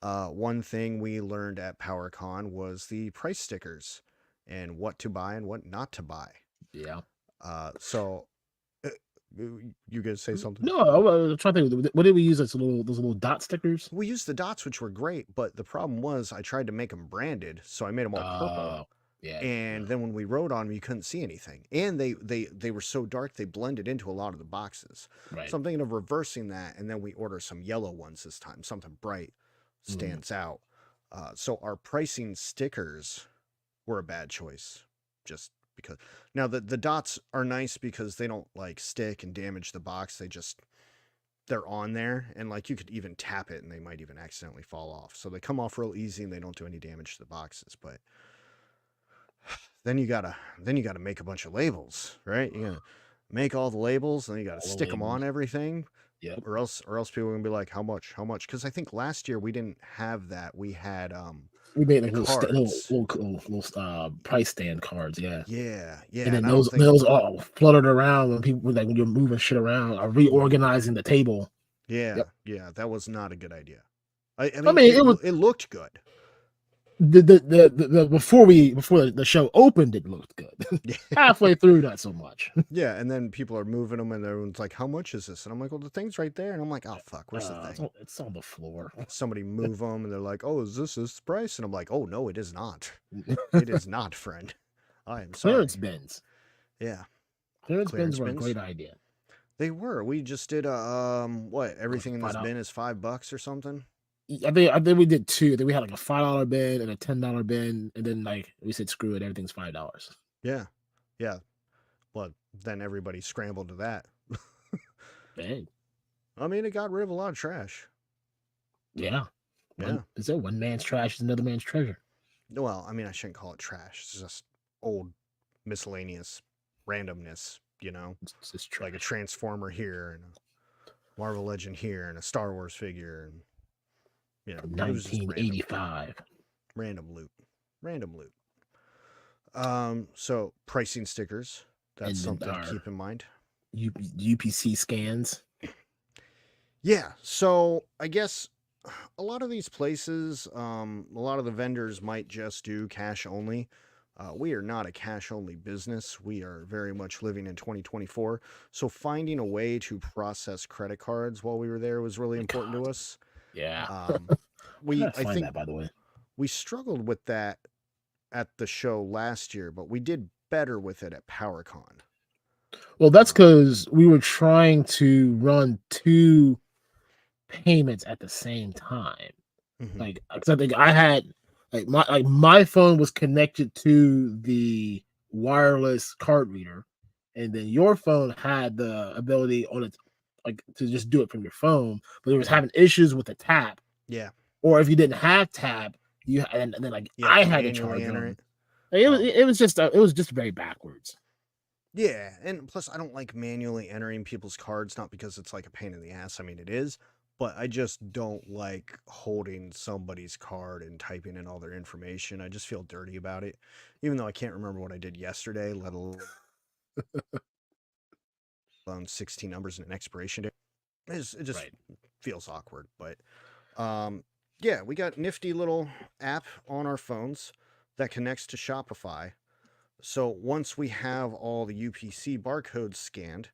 One thing we learned at PowerCon was the price stickers and what to buy and what not to buy. Yeah. So you guys say something? No, I was trying to think. What did we use? Those little dot stickers. We used the dots, which were great, but the problem was I tried to make them branded, so I made them all purple. Yeah. And then when we wrote on them, you couldn't see anything, and they were so dark they blended into a lot of the boxes. Right. So I'm thinking of reversing that, and then we order some yellow ones this time, something bright stands out. So our pricing stickers were a bad choice, just because. Now the dots are nice because they don't like stick and damage the box. They're on there, and like you could even tap it and they might even accidentally fall off. So they come off real easy and they don't do any damage to the boxes. But then you gotta make a bunch of labels, right? You gotta make all the labels, and you gotta stick them on everything. Yep. Or else people are gonna be like, how much? Because I think last year we didn't have that. We had we made like little price stand cards, yeah. Yeah. And then those all fluttered around when people like when you're moving shit around or reorganizing the table. Yeah, Yep. yeah, that was not a good idea. I mean, it looked good. The before the show opened, it looked good. Halfway through, not so much. Yeah, and then people are moving them, and everyone's like, "How much is this?" And I'm like, "Well, the thing's right there." And I'm like, "Oh fuck, where's the thing?" It's on the floor. Somebody move them, and they're like, "Oh, is this price?" And I'm like, "Oh no, it is not. It is not, friend. I am sorry." Clearance bins. Yeah, clearance bins were a great idea. They were. We just did what? Everything in this bin is $5 or something. I think we did two. I think we had like a $5 bin and a $10 bin, and then like we said, screw it, everything's $5. Yeah, yeah. Well, then everybody scrambled to that. Dang. I mean, it got rid of a lot of trash. Yeah. Yeah. Is there one man's trash is another man's treasure? Well, I mean, I shouldn't call it trash. It's just old miscellaneous randomness, It's just like a Transformer here and a Marvel Legend here and a Star Wars figure and 1985. Random loot. So pricing stickers. That's something to keep in mind. UPC scans. Yeah. So I guess a lot of these places, a lot of the vendors might just do cash only. We are not a cash only business. We are very much living in 2024. So finding a way to process credit cards while we were there was really important to us. Yeah. I think that, by the way, we struggled with that at the show last year, but we did better with it at PowerCon. Well, that's because we were trying to run two payments at the same time. Mm-hmm. Like, because I think I had my phone was connected to the wireless card reader, and then your phone had the ability on it, like to just do it from your phone, but it was having issues with the tap. Yeah. Or if you didn't have tap, and then like I had to charge them. It was just very backwards. Yeah, and plus I don't like manually entering people's cards, not because it's like a pain in the ass. I mean, it is, but I just don't like holding somebody's card and typing in all their information. I just feel dirty about it, even though I can't remember what I did yesterday, let alone 16 numbers and an expiration date. It just feels awkward, but yeah, we got nifty little app on our phones that connects to Shopify. So once we have all the UPC barcodes scanned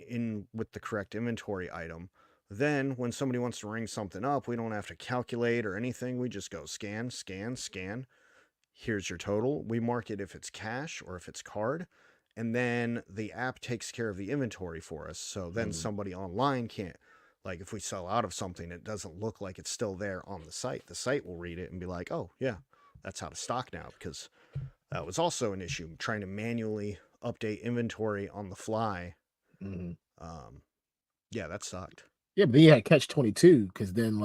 in with the correct inventory item, then when somebody wants to ring something up, we don't have to calculate or anything. We just go scan, scan, scan. Here's your total. We mark it if it's cash or if it's card. And then the app takes care of the inventory for us. So then somebody online can't, like if we sell out of something, it doesn't look like it's still there on the site. The site will read it and be like, oh yeah, that's out of stock now, because that was also an issue, trying to manually update inventory on the fly. Yeah, that sucked. Yeah, but then you had catch 22, because then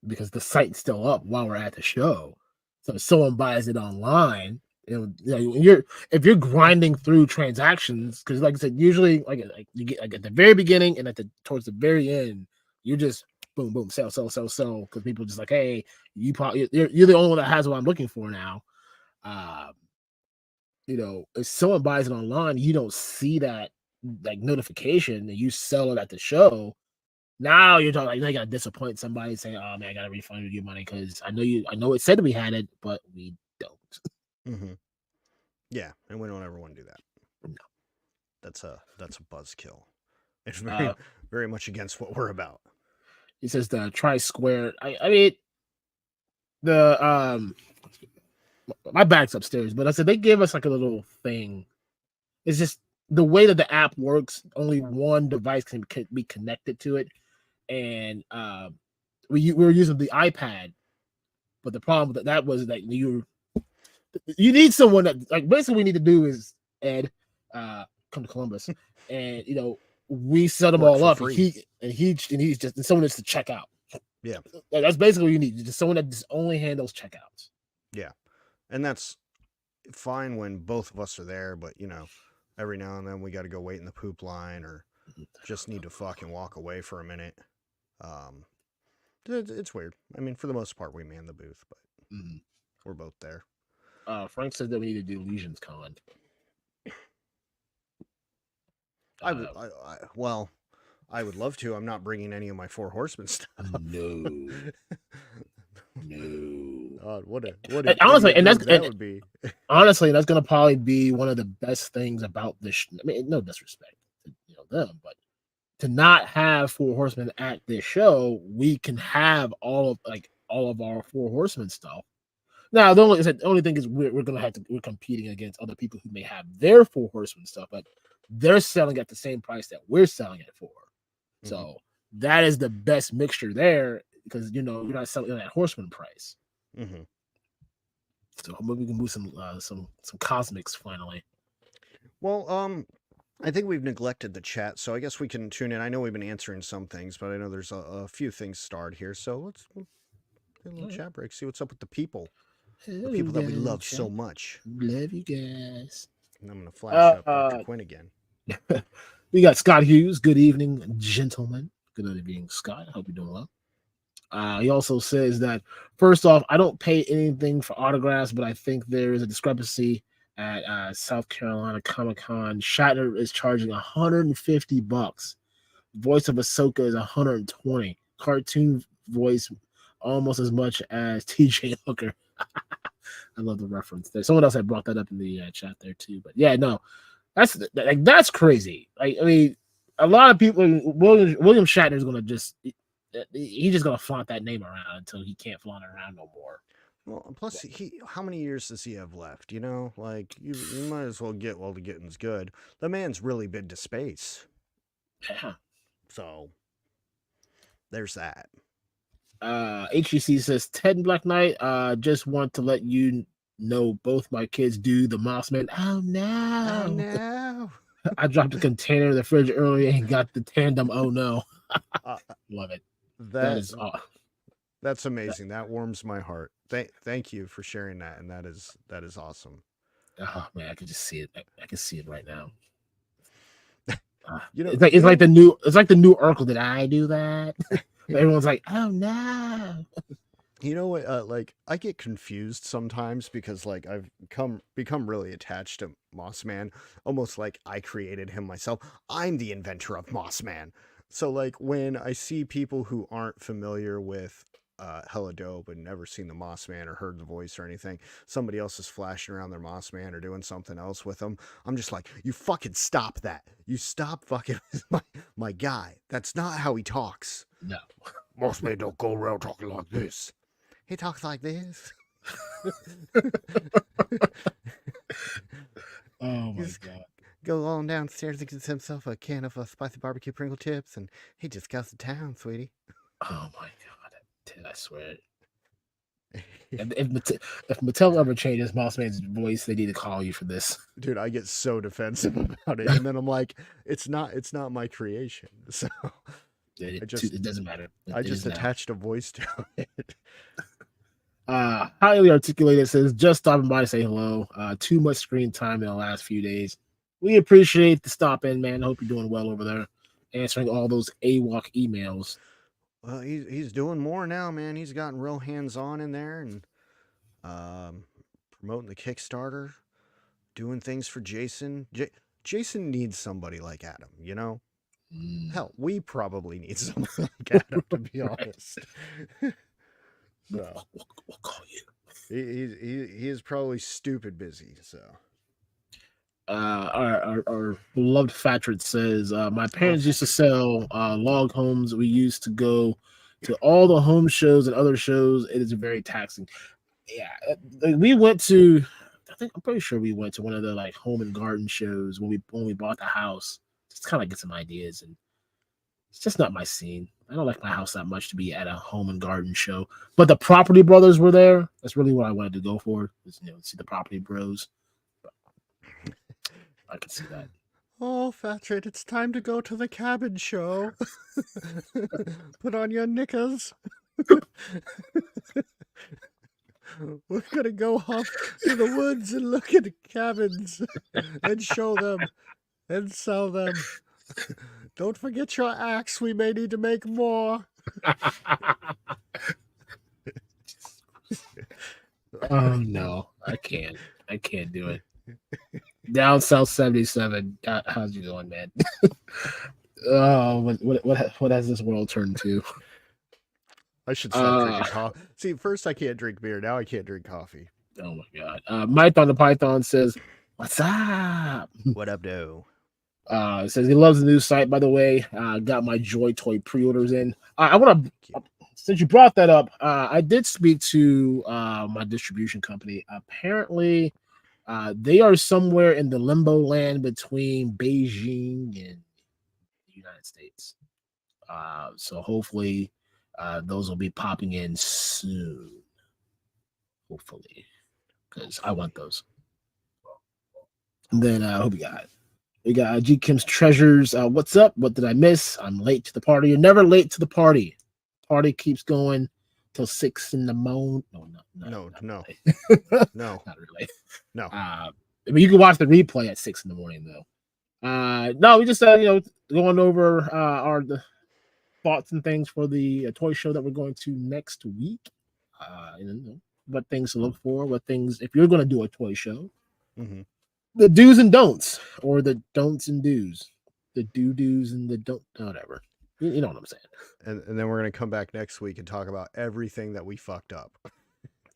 because the site's still up while we're at the show. So if someone buys it online, if you're grinding through transactions, because like I said, usually like you get like at the very beginning and towards the very end, you're just boom boom sell because people just like, hey, you're the only one that has what I'm looking for now. If someone buys it online, you don't see that like notification and you sell it at the show. Now you're talking like they gotta disappoint somebody saying, "Oh man, I gotta refund your money because I know it said we had it, but we don't." Mm-hmm. Yeah, and we don't ever want to do that. No. That's a buzzkill. It's Uh, very much against what we're about. It says the try square. I mean the my bag's upstairs, but I said they gave us like a little thing. It's just the way that the app works. Only one device can be connected to it, and we were using the iPad. But the problem with that was that you need someone that like basically we need to do is Ed come to Columbus and we set them Work all for up free. and he's just someone that's to check out. Yeah. That's basically what you need. Just someone that just only handles checkouts. Yeah. And that's fine when both of us are there, but every now and then we got to go wait in the poop line or just need to fucking walk away for a minute. It's weird. I mean, for the most part, we man the booth, but we're both there. Frank said that we need to do Legions Con. I would love to. I'm not bringing any of my Four Horsemen stuff. No. God, what honestly, and that would be. Honestly, that's gonna probably be one of the best things about this. I mean, no disrespect to them, but to not have Four Horsemen at this show, we can have all of our Four Horsemen stuff. Now, the only thing is we're competing against other people who may have their Four Horsemen stuff, but they're selling at the same price that we're selling it for. Mm-hmm. So that is the best mixture there because you're not selling at that Horseman price. Mm-hmm. So maybe we can move some cosmics finally. Well, I think we've neglected the chat, so I guess we can tune in. I know we've been answering some things, but I know there's a few things starred here. So let's do a little chat break, see what's up with the people. The people that we love so much. Love you guys. And I'm going to flash up Dr. Quinn again. We got Scott Hughes. Good evening, gentlemen. Good evening, Scott. I hope you're doing well. He also says that, first off, I don't pay anything for autographs, but I think there is a discrepancy at South Carolina Comic-Con. Shatner is charging $150. Voice of Ahsoka is $120. Cartoon voice almost as much as TJ Hooker. I love the reference there. Someone else had brought that up in the chat there too. But yeah, no, that's crazy. Like, I mean, a lot of people. William Shatner is gonna he's just gonna flaunt that name around until he can't flaunt it around no more. Well, plus how many years does he have left? Like you might as well get while the getting's good. The man's really been to space. Yeah. So there's that. HGC says Ted and Blacknight. Just want to let you know both my kids do the Mossman. Oh no! Oh no! I dropped a container in the fridge earlier and got the tandem. Oh no! Love it. That's amazing. That warms my heart. Thank you for sharing that, and that is awesome. Oh man, I can just see it. I can see it right now. It's like the new Urkel. Did I do that? Everyone's like, oh no. You know what? Like I get confused sometimes because like I've become really attached to Mossman, almost like I created him myself. I'm the inventor of Mossman. So like when I see people who aren't familiar with Helladope and never seen the Mossman or heard the voice or anything, somebody else is flashing around their Mossman or doing something else with them, I'm just like, you fucking stop that. You stop fucking with my guy. That's not how he talks. No. Mossman don't go around talking like this. He talks like this. Oh my God. Go on downstairs and get himself a can of spicy barbecue Pringle chips, and he just goes to town, sweetie. Oh my God, Ted, I swear. If Mattel ever changes Mossman's voice, they need to call you for this. Dude, I get so defensive about it, and then I'm like, it's not my creation. So It doesn't matter. I just attached a voice to it. Highly articulated says, just stopping by to say hello. Too much screen time in the last few days. We appreciate the stop in, man. I hope you're doing well over there, answering all those AWOC emails. Well, he's doing more now, man. He's gotten real hands-on in there and promoting the Kickstarter, doing things for Jason. Jason needs somebody like Adam, you know? Hell, we probably need somebody like Adam, to be honest. So, we'll call you. He is probably stupid busy, so. Our beloved Fatred says, my parents used to sell log homes. We used to go to all the home shows and other shows. It is very taxing. Yeah, we went to, I'm pretty sure we went to one of the like home and garden shows when we bought the house, just kind of get some ideas. And it's just not my scene. I don't like my house that much to be at a home and garden show. But the Property Brothers were there. That's really what I wanted to go for. Is, see the Property Bros. I can see that. Oh, Fatred, it's time to go to the cabin show. Put on your knickers. We're going to go off to the woods and look at cabins and show them and sell them. Don't forget your axe. We may need to make more. Oh, no. I can't do it. Down South 77. How's you doing, man? Oh, what has this world turned to? I should stop drinking coffee. See, first I can't drink beer. Now I can't drink coffee. Oh my god. Mython the Python says, "What's up? What up, though?" Says he loves the new site. By the way, got my Joy Toy pre-orders in. I want to. Since you brought that up, I did speak to my distribution company. Apparently, they are somewhere in the limbo land between Beijing and the United States. So hopefully, those will be popping in soon. Hopefully, because I want those. And then who we got G Kim's Treasures. What's up? What did I miss? I'm late to the party. You're never late to the party. Party keeps going till 6 in the morning. No, no, really. No, not really. No. I mean, you can watch the replay at 6 in the morning though. No, we just going over the thoughts and things for the toy show that we're going to next week. What things to look for, what things if you're going to do a toy show, the do's and don'ts, or the don'ts and do's, the do's and the don't, whatever. You know what I'm saying. And then we're going to come back next week and talk about everything that we fucked up.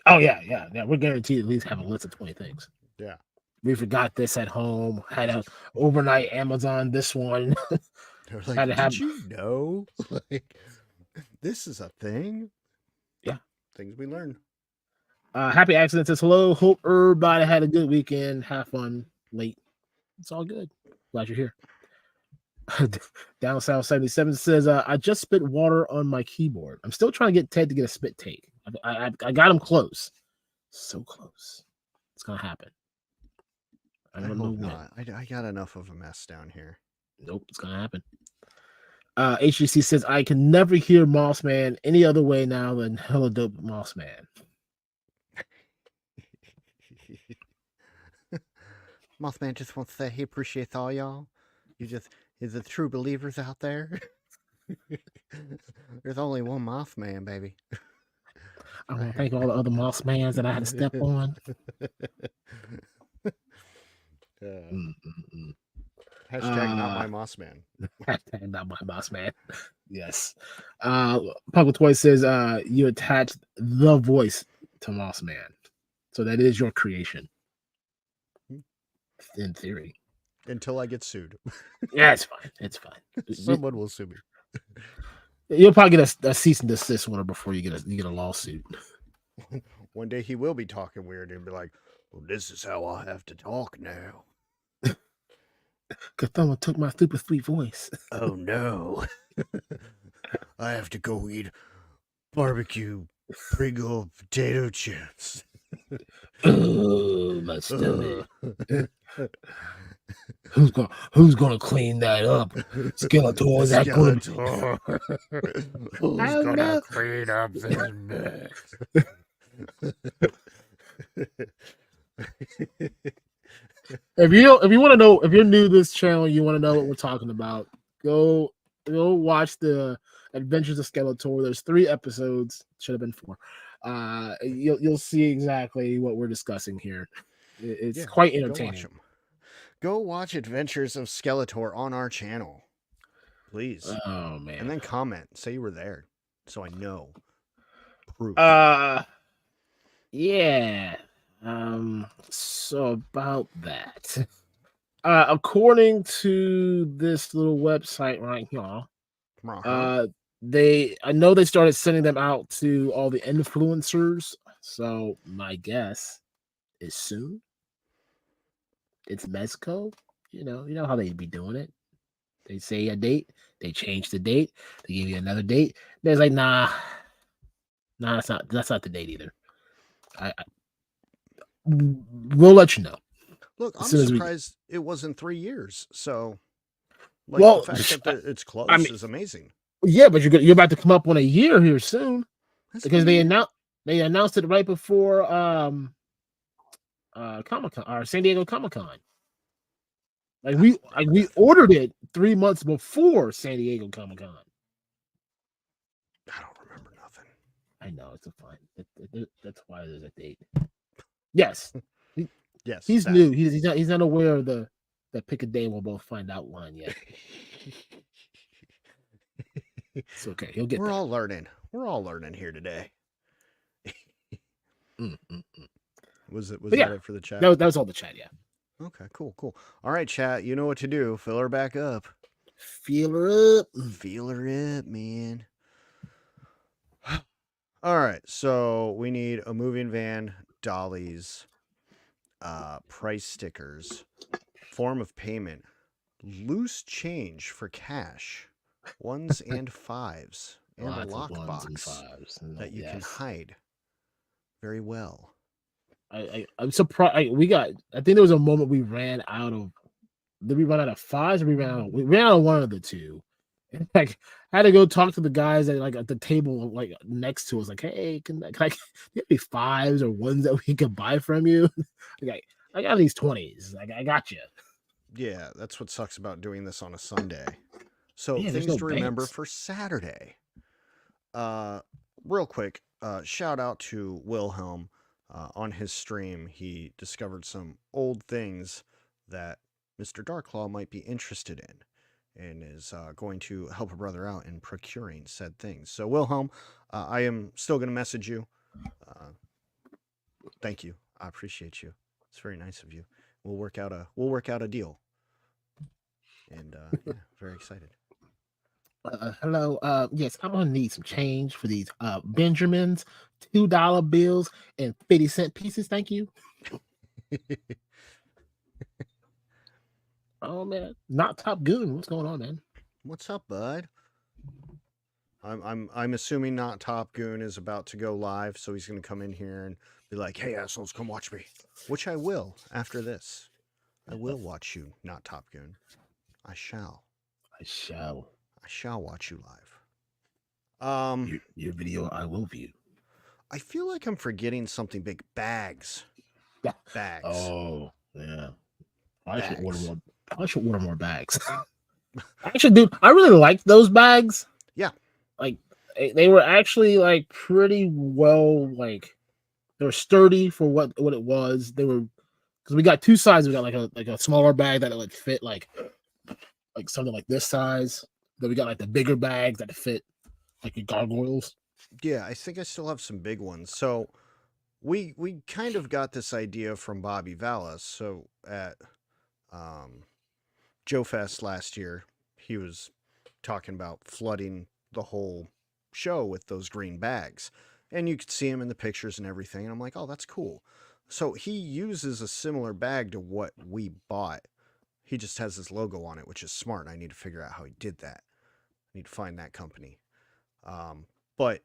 Oh yeah. We're guaranteed at least have a list of 20 things. Yeah. We forgot this at home. Had a overnight Amazon this one. Like, did you know? Like, this is a thing. Yeah. Things we learn. Happy Accident says hello. Hope everybody had a good weekend. Have fun late. It's all good. Glad you're here. Down South 77 says, I just spit water on my keyboard. I'm still trying to get Ted to get a spit take. I got him close. So close. It's going to happen. I don't know when. I got enough of a mess down here. Nope, it's going to happen. HGC says, I can never hear Mossman any other way now than Hella Dope Mossman. Mothman just wants to say he appreciates all y'all. He's the true believers out there. There's only one Mothman, baby. I want to thank all the other Mossmans that I had to step on. Hashtag not my Mossman. Hashtag not my Mossman. Yes. Public Toy says you attached the voice to Mossman. So that is your creation. In theory. Until I get sued. Yeah, it's fine. It's fine. Someone will sue me. You'll probably get a cease and desist order before you get a lawsuit. One day he will be talking weird and be like, well, this is how I have to talk now. Because someone took my stupid sweet voice. Oh no. I have to go eat barbecue Pringle potato chips. Oh, my stomach. Who's gonna clean that up? Skeletor, is that gonna be? Who's gonna clean up this mess? If you want to know, if you're new to this channel, you want to know what we're talking about, go watch the Adventures of Skeletor. There's 3 episodes, should have been 4. You'll see exactly what we're discussing here. It's quite entertaining. Go watch Adventures of Skeletor on our channel, please. Oh man! And then comment, say you were there, so I know. Proof. Yeah. So about that. According to this little website right here, I know they started sending them out to all the influencers. So my guess is soon. It's Mexico. You know how they be doing it. They say a date, they change the date, they give you another date. There's like, nah, that's not the date either. We'll let you know. Look, I'm surprised it wasn't 3 years. So, like, the fact that it's close is amazing. Yeah, but you're about to come up on a year here soon. That's because they announced it right before Comic-Con or San Diego Comic-Con. Like we ordered it 3 months before San Diego Comic-Con. I don't remember nothing. I know, it's a fine. That's why there's a date. Yes. Yes. He's new. He's not aware of the pick a day we'll both find out line yet. It's okay. He'll get. We're all learning. We're all learning here today. Was that it for the chat? That was all the chat. Yeah. Okay. Cool. All right, chat. You know what to do. Fill her back up. Feel her up. Feel her up, man. All right. So we need a moving van, dollies, price stickers, form of payment, loose change for cash, 1s and 5s, and a lockbox that you can hide very well. I'm surprised. I think there was a moment we ran out of. Did we run out of 5s or we ran out of one of the two? Like, I had to go talk to the guys at the table next to us. Like, hey, can I get me 5s or 1s that we can buy from you? I got these 20s. I got you. Yeah, that's what sucks about doing this on a Sunday. So things to remember for Saturday. Real quick, shout out to Wilhelm. On his stream, he discovered some old things that Mr. DarkClaw might be interested in, and is going to help a brother out in procuring said things. So Wilhelm, I am still going to message you. Thank you. I appreciate you. It's very nice of you. We'll work out a deal. And yeah, very excited. Hello. Yes, I'm gonna need some change for these Benjamins, $2 bills and 50-cent pieces. Thank you. Oh man, not Top Goon. What's going on, man? What's up, bud? I'm assuming Not Top Goon is about to go live, so he's gonna come in here and be like, "Hey assholes, come watch me," which I will after this. I will watch you, Not Top Goon. I shall watch you live. Your video I will view. I feel like I'm forgetting something big. Bags. Bags. Oh yeah. I should order more bags. Actually, dude, I really liked those bags. Yeah. Like they were actually pretty well, they were sturdy for what it was. They were, because we got 2 sizes. We got like a smaller bag that would fit like something like this size. Then we got the bigger bags that fit like your gargoyles. Yeah, I think I still have some big ones. So we kind of got this idea from Bobby Vallis. So at Joe Fest last year, he was talking about flooding the whole show with those green bags, and you could see him in the pictures and everything. And I'm like, oh, that's cool. So he uses a similar bag to what we bought. He just has his logo on it, which is smart. I need to figure out how he did that. I need to find that company. But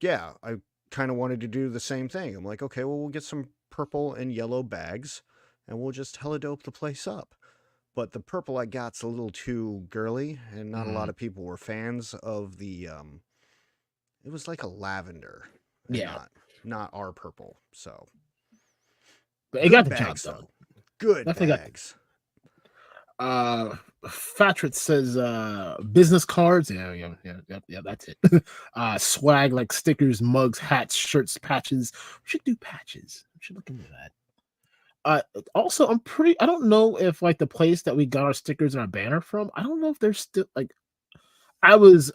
yeah, I kind of wanted to do the same thing. I'm like, okay, well, we'll get some purple and yellow bags and we'll just hella dope the place up. but the purple I got's a little too girly, and not a lot of people were fans of the. It was like a lavender, and Yeah, not our purple. So but it good got the job bags done. though. Good Definitely got. bags. Fatrit says business cards. Yeah, that's it. Swag like stickers, mugs, hats, shirts, patches. We should do patches. We should look into that. Also, I don't know if like the place that we got our stickers and our banner from, I don't know if they're still like, I was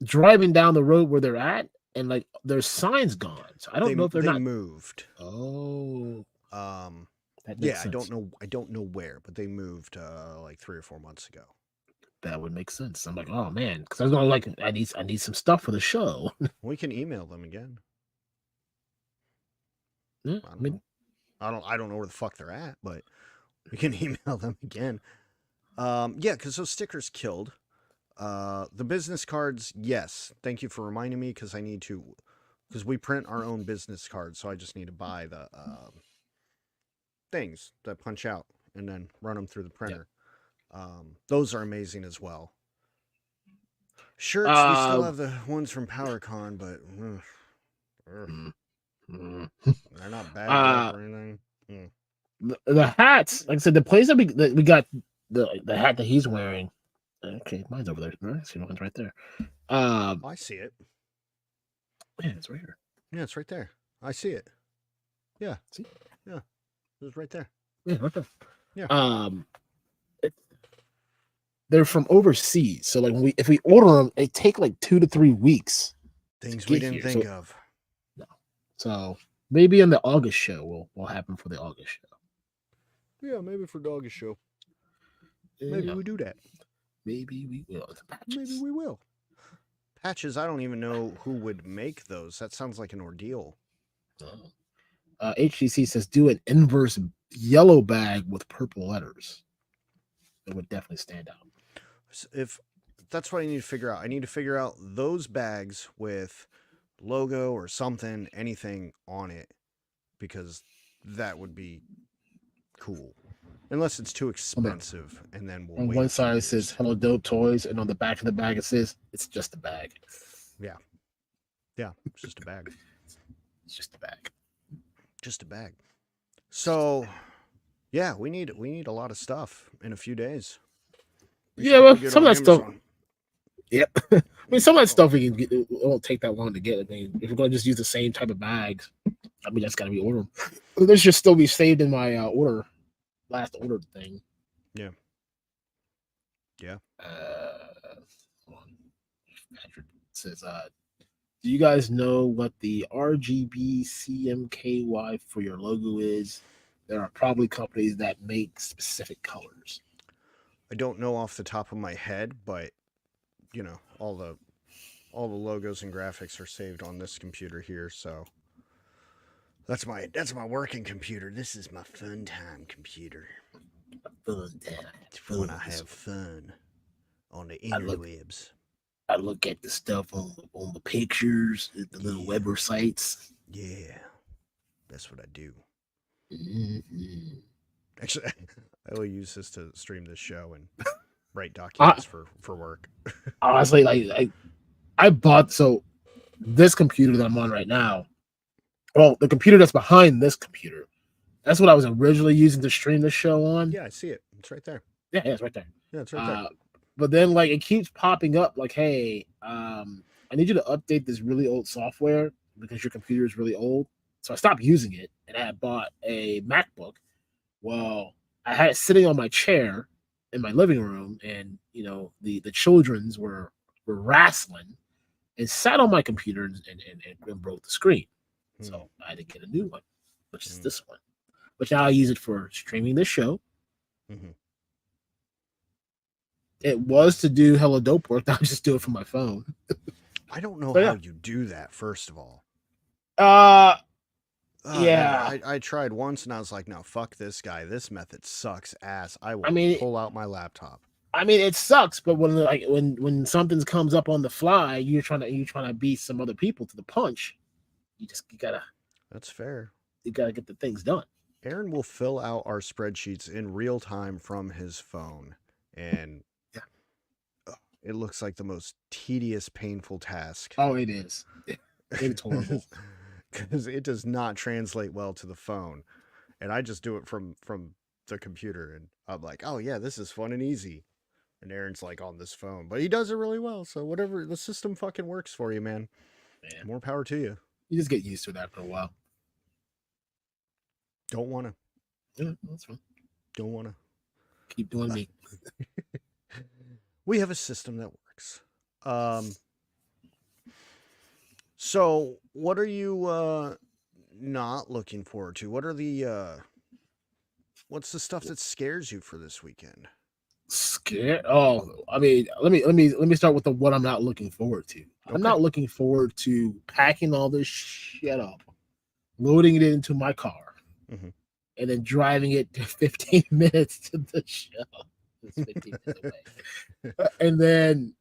driving down the road where they're at, and like their signs gone. So I don't know if they're They not. moved. Oh, that makes Yeah, sense. I don't know where, but they moved like 3 or 4 months ago. That would make sense. I'm like, oh man, because I was going like, I need some stuff for the show. We can email them again. Yeah, I don't know. I don't know where the fuck they're at, but we can email them again. Yeah, because those stickers killed. The business cards, yes. Thank you for reminding me, because I need to, because we print our own business cards, so I just need to buy the things that punch out and then run them through the printer. Those are amazing as well. Shirts, we still have the ones from PowerCon, but they're not bagged up or anything. The hats, like I said, the place that we got the hat that he's wearing. Okay, mine's over there. I see mine's right there. I see it. Yeah, it's right here. Yeah, it's right there. I see it. Yeah. See? Yeah. It's right there. Yeah, right there. Yeah. They're from overseas, so like if we order them, they take like 2 to 3 weeks. Things we didn't think of. No. So maybe in the August show we'll have them for the August show. Yeah, maybe for the August show. Maybe we do that. Maybe we will. Maybe we will. Patches, I don't even know who would make those. That sounds like an ordeal. HTC says do an inverse yellow bag with purple letters. It would definitely stand out. If that's what I need to figure out. I need to figure out those bags with logo or something, anything on it, because that would be cool. Unless it's too expensive, and then we'll on wait one side it says helladopetoys, and on the back of the bag it says it's just a bag. Yeah, it's just a bag. It's just a bag. Just a bag. So, yeah, we need a lot of stuff in a few days. Yeah, well, some of that stuff. Yep. I mean, some of that stuff we can get. It won't take that long to get. I mean, if we're going to just use the same type of bags, I mean, that's got to be ordered. This should still be saved in my last order thing. Yeah. Patrick says, do you guys know what the RGB CMKY for your logo is? There are probably companies that make specific colors. I don't know off the top of my head, but you know, all the logos and graphics are saved on this computer here, so that's my working computer. This is my fun time computer. Fun time. It's when I have fun on the interwebs. I look at the stuff on the pictures, the little web sites. Yeah, that's what I do. Mm-hmm. Actually, I will use this to stream this show and write documents for work. Honestly, like I bought this computer that I'm on right now. Well, the computer that's behind this computer, that's what I was originally using to stream the show on. Yeah, I see it. It's right there. Yeah, it's right there. Yeah, it's right there. But then, like, it keeps popping up, like, "Hey, I need you to update this really old software because your computer is really old." So I stopped using it, and I had bought a MacBook. Well, I had it sitting on my chair in my living room, and you know, the childrens were wrestling and sat on my computer and broke the screen. So I had to get a new one, which is this one. But now I use it for streaming this show. Mm-hmm. It was to do hella dope work. I'll just do it from my phone. I don't know how you do that, first of all. Yeah. I tried once and I was like, no, fuck this guy. This method sucks ass. I will pull out my laptop. I mean, it sucks, but when something comes up on the fly, you're trying to beat some other people to the punch. You gotta. That's fair. You gotta get the things done. Aaron will fill out our spreadsheets in real time from his phone, and it looks like the most tedious, painful task. Oh, it is. It's horrible. Because it does not translate well to the phone. And I just do it from the computer, and I'm like, oh yeah, this is fun and easy. And Aaron's like on this phone, but he does it really well. So whatever, the system fucking works for you, man. More power to you. You just get used to it after a while. Don't want to. Yeah, that's fine. Don't want to. Keep doing me. We have a system that works. So what are you not looking forward to? What are the what's the stuff that scares you for this weekend? Scared? Oh, I mean, let me start with the what I'm not looking forward to. I'm not looking forward to packing all this shit up, loading it into my car, and then driving it 15 minutes to the show. It's 15 minutes away. And then,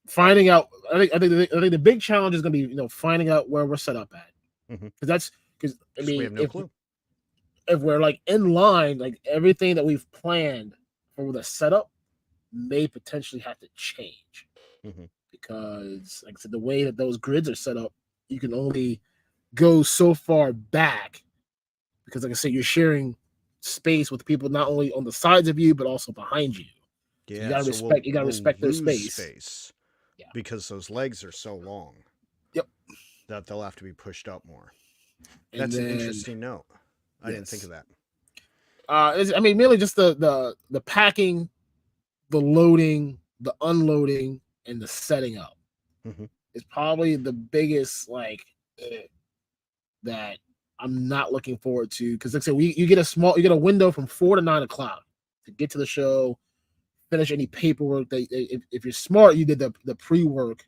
finding out. I think the big challenge is going to be, finding out where we're set up at. Because I mean, we have no clue. If we're like in line, like everything that we've planned for the setup may potentially have to change. Because, like I said, the way that those grids are set up, you can only go so far back. Because, like I said, you're sharing space with people not only on the sides of you but also behind you. Yeah, so you gotta respect their space. Yeah. Because those legs are so long. Yep. That they'll have to be pushed up more. That's an interesting note. I didn't think of that. I mean, mainly just the packing, the loading, the unloading, and the setting up is probably the biggest that I'm not looking forward to, because like I said, you get a window from 4 to 9 o'clock to get to the show, finish any paperwork. If you're smart, you did the pre-work.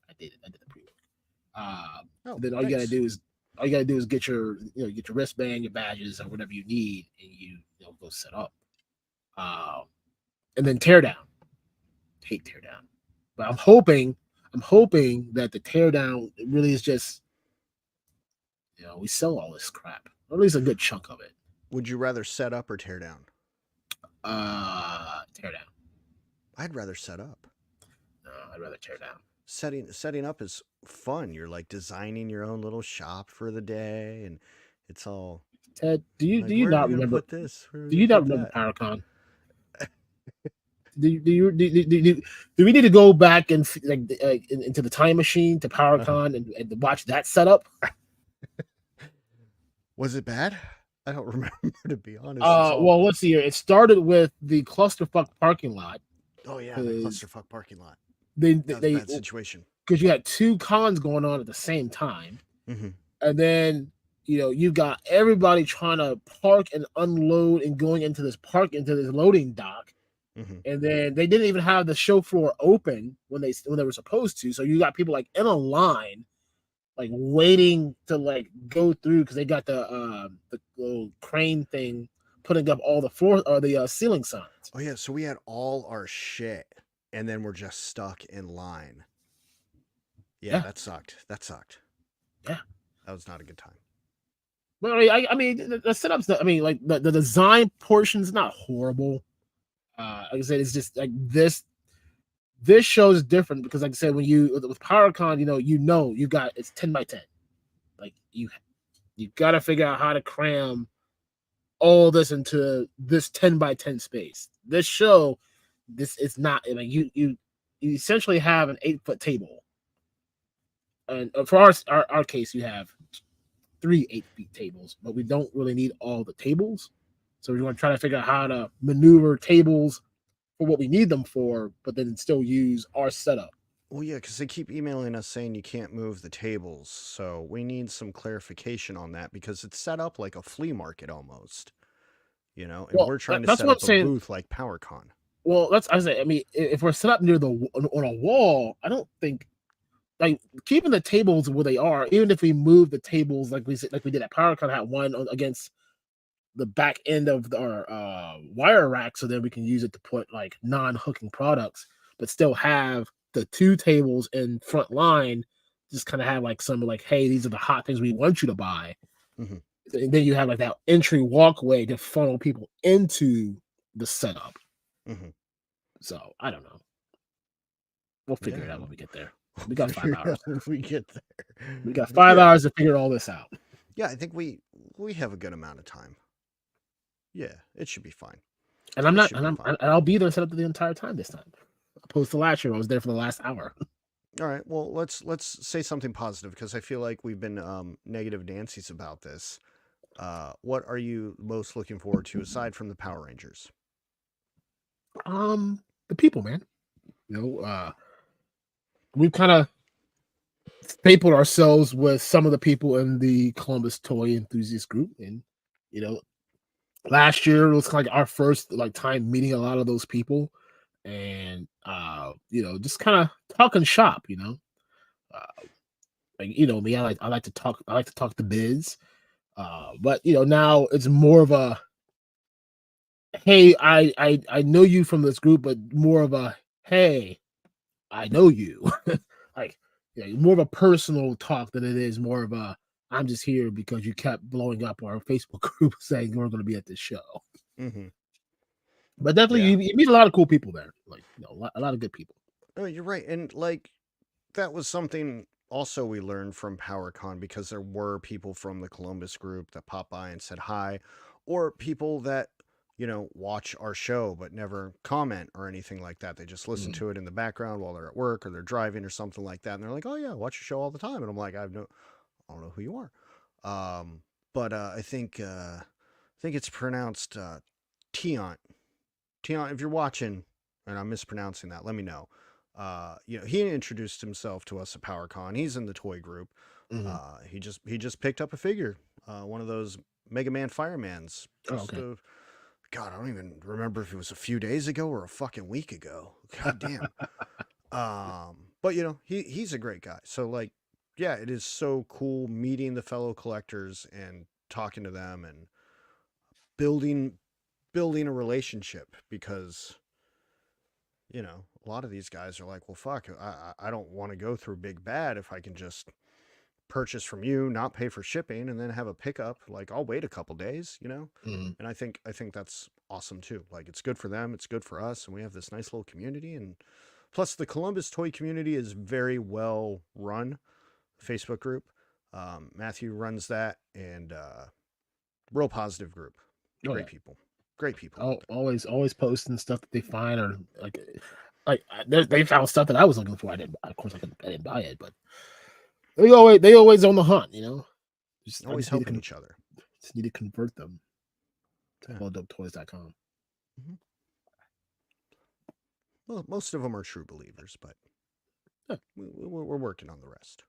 I did the pre-work. Then all you gotta do is get your wristband, your badges, or whatever you need, and you go set up. And then tear down. Hate tear down, but I'm hoping that the tear down really is just, we sell all this crap, or at least a good chunk of it. Would you rather set up or tear down? Tear down. I'd rather set up. No, I'd rather tear down. Setting up is fun. You're like designing your own little shop for the day, and it's all. Ted, do you not remember this? Do you not remember PowerCon? Do we need to go back and into the time machine to PowerCon and watch that setup? Was it bad? I don't remember, to be honest. Well, let's see here. It started with the clusterfuck parking lot. Oh yeah, the clusterfuck parking lot. That was a bad situation, because you had 2 cons going on at the same time, and then you've got everybody trying to park and unload and going into this loading dock. And then they didn't even have the show floor open when they were supposed to. So you got people in a line, waiting to go through, because they got the little crane thing putting up all the floor or the ceiling signs. Oh yeah, so we had all our shit, and then we're just stuck in line. Yeah, that sucked. Yeah, that was not a good time. But I mean, the setups. The design portion's not horrible. Like I said, it's just this show is different because, like I said, with PowerCon, you got it's 10 by 10. You got to figure out how to cram all this into this 10 by 10 space. This show, it's not. You essentially have an 8-foot table, and for our case, you have 3 8-foot tables, but we don't really need all the tables. So we're going to try to figure out how to maneuver tables for what we need them for, but then still use our setup. Well, yeah, because they keep emailing us saying you can't move the tables. So we need some clarification on that, because it's set up like a flea market almost, and we're trying to set up a booth like PowerCon. Well, I mean, if we're set up near on a wall, I don't think keeping the tables where they are, even if we move the tables like we did at PowerCon, had one against the back end of our wire rack, so that we can use it to put non-hooking products, but still have the 2 tables in front line, just kind of have some hey, these are the hot things we want you to buy. And then you have like that entry walkway to funnel people into the setup. Mm-hmm. So I don't know. We'll figure it out when we get there. We got 5 Figure it hours. out when we get there. We got 5 hours to figure all this out. Yeah, I think we have a good amount of time. Yeah, it should be fine. And I'll be there set up the entire time this time. Opposed to last year, I was there for the last hour. All right. Well, let's say something positive because I feel like we've been negative Nancy's about this. What are you most looking forward to aside from the Power Rangers? The people, man. We've kind of stapled ourselves with some of the people in the Columbus toy enthusiast group, and last year was like our first time meeting a lot of those people, and just kind of talking shop. Me, I like to talk. I like to talk to biz, but now it's more of a hey, I know you from this group, but more of a hey, I know you. More of a personal talk than it is more of a I'm just here because you kept blowing up our Facebook group saying we're going to be at this show. Mm-hmm. But definitely, you meet a lot of cool people there, a lot of good people. Oh, you're right, and that was something also we learned from PowerCon because there were people from the Columbus group that popped by and said hi, or people that watch our show but never comment or anything like that. They just listen to it in the background while they're at work or they're driving or something like that, and they're like, "Oh yeah, I watch your show all the time," and I'm like, I don't know who you are, but I think it's pronounced Tiant. Tiant, if you're watching and I'm mispronouncing that, let me know. He introduced himself to us at PowerCon. He's in the toy group. He just picked up a figure, one of those Mega Man Firemans. God, I don't even remember if it was a few days ago or a fucking week ago. God damn. But he's a great guy. So it is so cool meeting the fellow collectors and talking to them and building a relationship because a lot of these guys are like, well, fuck, I don't want to go through big bad if I can just purchase from you, not pay for shipping, and then have a pickup. I'll wait a couple days, and I think that's awesome too. It's good for them, it's good for us, and we have this nice little community. And plus the Columbus toy community is very well run. Facebook group, Matthew runs that, and real positive group. Great people. Always posting stuff that they find, or they found stuff that I was looking for. I didn't buy it, but they always on the hunt. Just always helping each other. Just need to convert them to helladopetoys.com. Mm-hmm. Well, most of them are true believers, but we're working on the rest.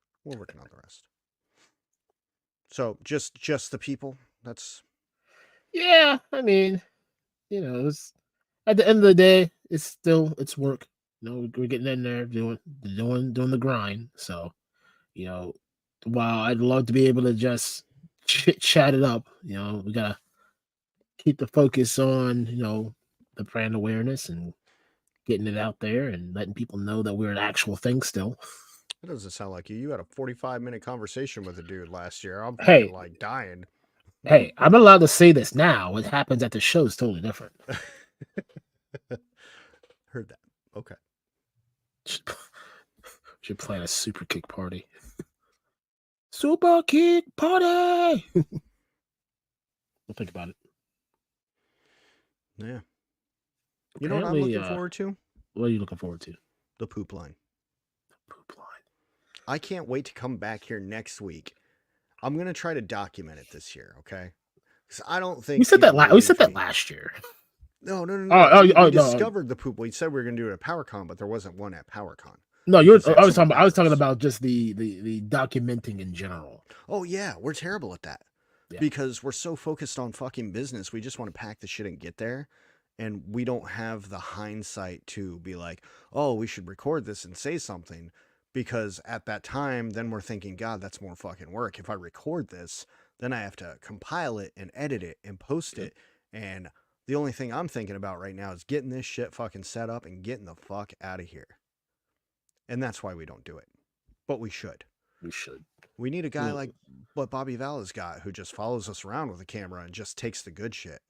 So just the people. That's I mean, it's at the end of the day, it's work. We're getting in there doing the grind. So, while I'd love to be able to just chat it up, we gotta keep the focus on the brand awareness and getting it out there and letting people know that we're an actual thing still. It doesn't sound like you. You had a 45-minute conversation with a dude last year. I'm Hey, dying. Hey, I'm allowed to say this now. What happens at the show is totally different. Heard that. Okay. Should plan a super kick party. Super kick party! We'll think about it. Yeah. You know what I'm looking forward to? What are you looking forward to? The poop line. The poop line. I can't wait to come back here next week. I'm going to try to document it this year, okay? Because I don't think... We said that last year. No. We discovered the poop. We said we were going to do it at PowerCon, but there wasn't one at PowerCon. No, I was talking about just the documenting in general. Oh, yeah. We're terrible at that. Yeah. Because we're so focused on fucking business. We just want to pack the shit and get there. And we don't have the hindsight to be like, oh, we should record this and say something. Because at that time, then we're thinking, God, that's more fucking work. If I record this, then I have to compile it and edit it and post it. And the only thing I'm thinking about right now is getting this shit fucking set up and getting the fuck out of here. And that's why we don't do it. But we should. We should. We need a guy like what Bobby Vala's got, who just follows us around with a camera and just takes the good shit.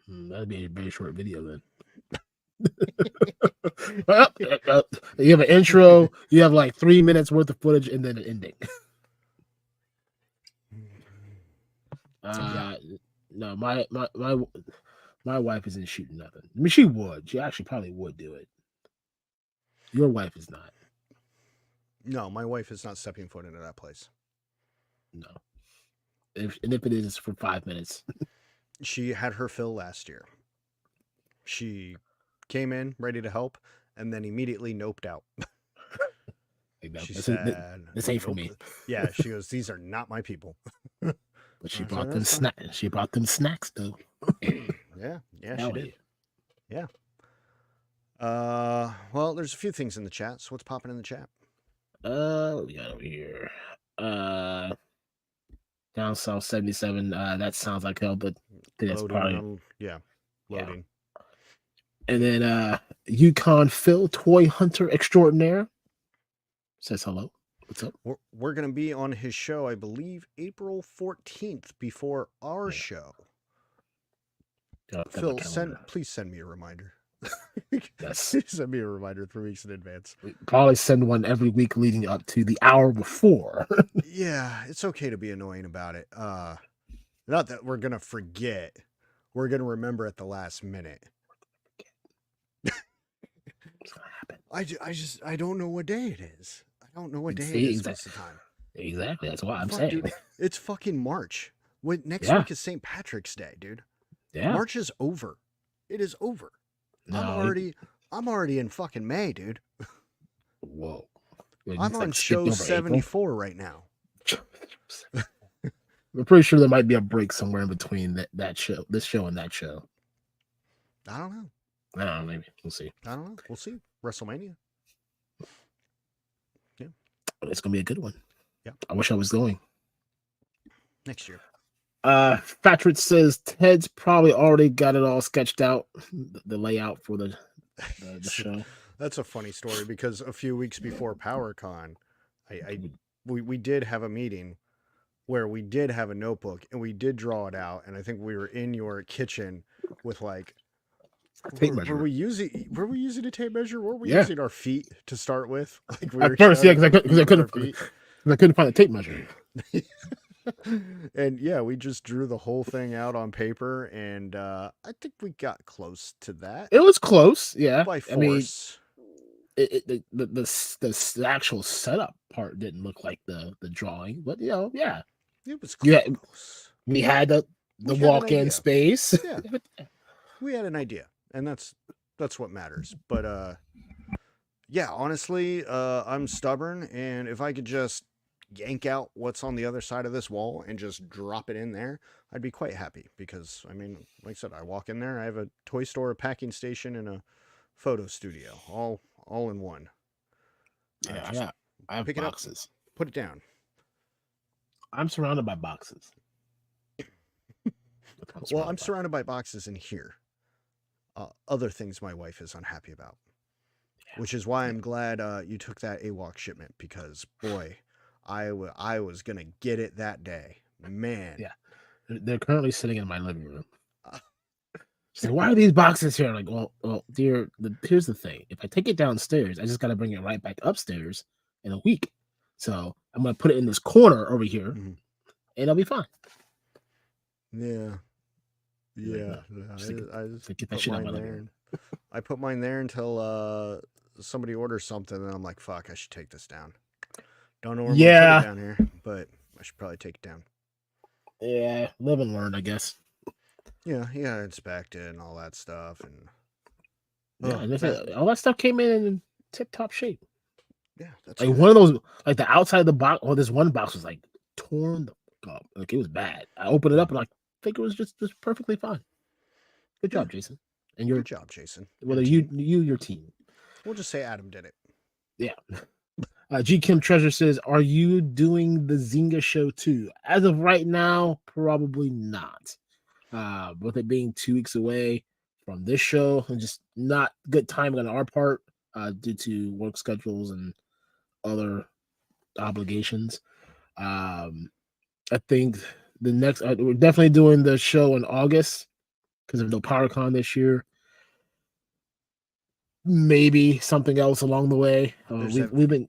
That'd be a very short video then. You have an intro, you have like 3 minutes worth of footage, and then an ending. No, my wife isn't shooting nothing. I mean, she would. She actually probably would do it. Your wife is not. No, my wife is not stepping foot into that place. No. If it is for 5 minutes. She had her fill last year. She came in ready to help and then immediately noped out. She said, "This ain't for me." Yeah, she goes, "These are not my people." But she brought them snacks. She brought them snacks though. Yeah, she did. Yeah. Well, there's a few things in the chat. So what's popping in the chat? What we got over here? Down South 77. That sounds like hell, but that's probably loading. Yeah. And then Yukon Phil, toy hunter extraordinaire, says hello. What's up? We're gonna be on his show, I believe, April 14th before our show. Phil, please send me a reminder. Yes. Send me a reminder 3 weeks in advance. We probably send one every week leading up to the hour before. Yeah, it's okay to be annoying about it. Not that we're gonna forget. We're gonna remember at the last minute. What's gonna happen? I don't know what day it is. I don't know what day it is most of the time. Exactly. That's why I'm saying. Dude, it's fucking March. Next week is St. Patrick's Day, dude. Yeah. March is over. It is over. No, I'm already in fucking May, dude. Whoa. I'm on show 74 April? Right now. We're pretty sure there might be a break somewhere in between this show and that show. I don't know. I don't know, maybe. We'll see. I don't know. We'll see. WrestleMania. Yeah. It's gonna be a good one. Yeah. I wish I was going. Next year. Patrick says Ted's probably already got it all sketched out, the layout for the show. That's a funny story because a few weeks before PowerCon, we did have a meeting where we did have a notebook and we did draw it out, and I think we were in your kitchen with like tape measure. Were we using a tape measure? Were we using our feet to start with? Like we at first, yeah, because I couldn't find a tape measure. And yeah, we just drew the whole thing out on paper, and I think we got close to that. It was close, yeah. By force. I mean, the actual setup part didn't look like the drawing, but yeah, it was close. Yeah, we had the walk-in space. Yeah, we had an idea, and that's what matters. But yeah, honestly, I'm stubborn, and if I could just yank out what's on the other side of this wall and just drop it in there, I'd be quite happy. Because I mean, like I said, I walk in there, I have a toy store, a packing station, and a photo studio, all in one. Yeah, I have boxes. Put it down. I'm surrounded by boxes. Well, I'm surrounded by boxes in here. Other things my wife is unhappy about, which is why I'm glad you took that AWOC shipment, because boy, I was gonna get it that day, man. Yeah, they're currently sitting in my living room. She's like, "Why are these boxes here?" I'm like, well, dear, here's the thing. If I take it downstairs, I just got to bring it right back upstairs in a week. So I'm gonna put it in this corner over here, and it'll be fine. Yeah. I just put mine there. I put mine there until somebody orders something, and I'm like, "Fuck, I should take this down." Don't know where I'm gonna put it down here, but I should probably take it down. Yeah, live and learn, I guess. Yeah, inspect it and all that stuff, and all that stuff came in tip-top shape. Yeah, that's like good. One of those, like the outside of the box. Oh, this one box was like torn up, like it was bad. I opened it up and I think it was just perfectly fine. Good job, Jason. And good job, Jason. Whether you your team. We'll just say Adam did it. Yeah. G Kim Treasure says, "Are you doing the Zynga show too?" As of right now, probably not. With it being 2 weeks away from this show, and just not good timing on our part due to work schedules and other obligations. I think the next we're definitely doing the show in August because of no PowerCon this year. Maybe something else along the way. There's that. We've been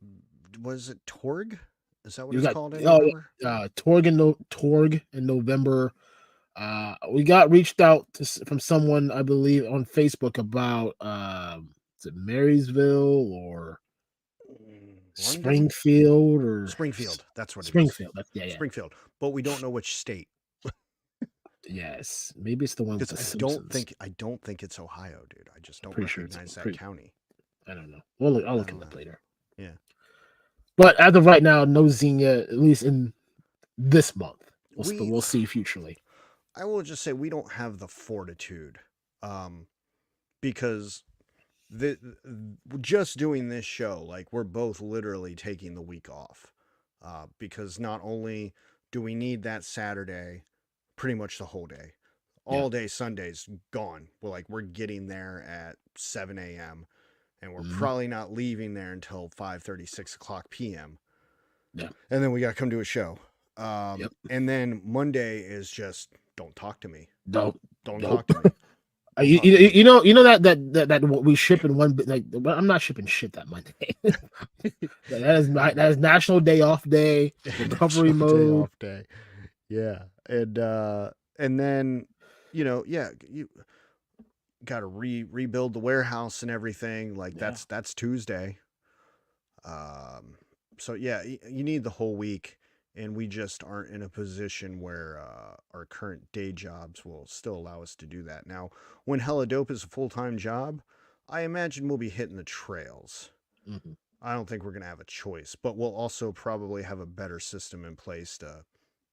Was it Torg? Is that what you it's got called in oh November? yeah, Torg in November. We got reached out from someone I believe on Facebook about is it Marysville or London? Springfield or Springfield. That's what it is. Springfield. That's yeah. Springfield. But we don't know which state. Yes, maybe it's the one with the Simpsons. I don't think it's Ohio, dude. I just don't Pretty sure recognize that county. I don't know. Well, I'll look it up later. Yeah. But as of right now, no Xenia, at least in this month. We'll see futurely. I will just say we don't have the fortitude, because just doing this show, like we're both literally taking the week off, because not only do we need that Saturday, pretty much the whole day, all day Sunday's gone. We're getting there at 7 a.m. and we're probably not leaving there until 5:30, 6 o'clock p.m. Yeah, and then we got to come to a show. And then Monday is just don't talk to me. Don't talk to me. You know that we ship in one bit. Like, I'm not shipping shit that Monday. that is National Day Off Day, recovery mode. Day off day. Yeah, and then you got to rebuild the warehouse and everything. Like that's Tuesday. So yeah, you need the whole week. And we just aren't in a position where our current day jobs will still allow us to do that. Now, when Hella Dope is a full-time job, I imagine we'll be hitting the trails. Mm-hmm. I don't think we're going to have a choice, but we'll also probably have a better system in place to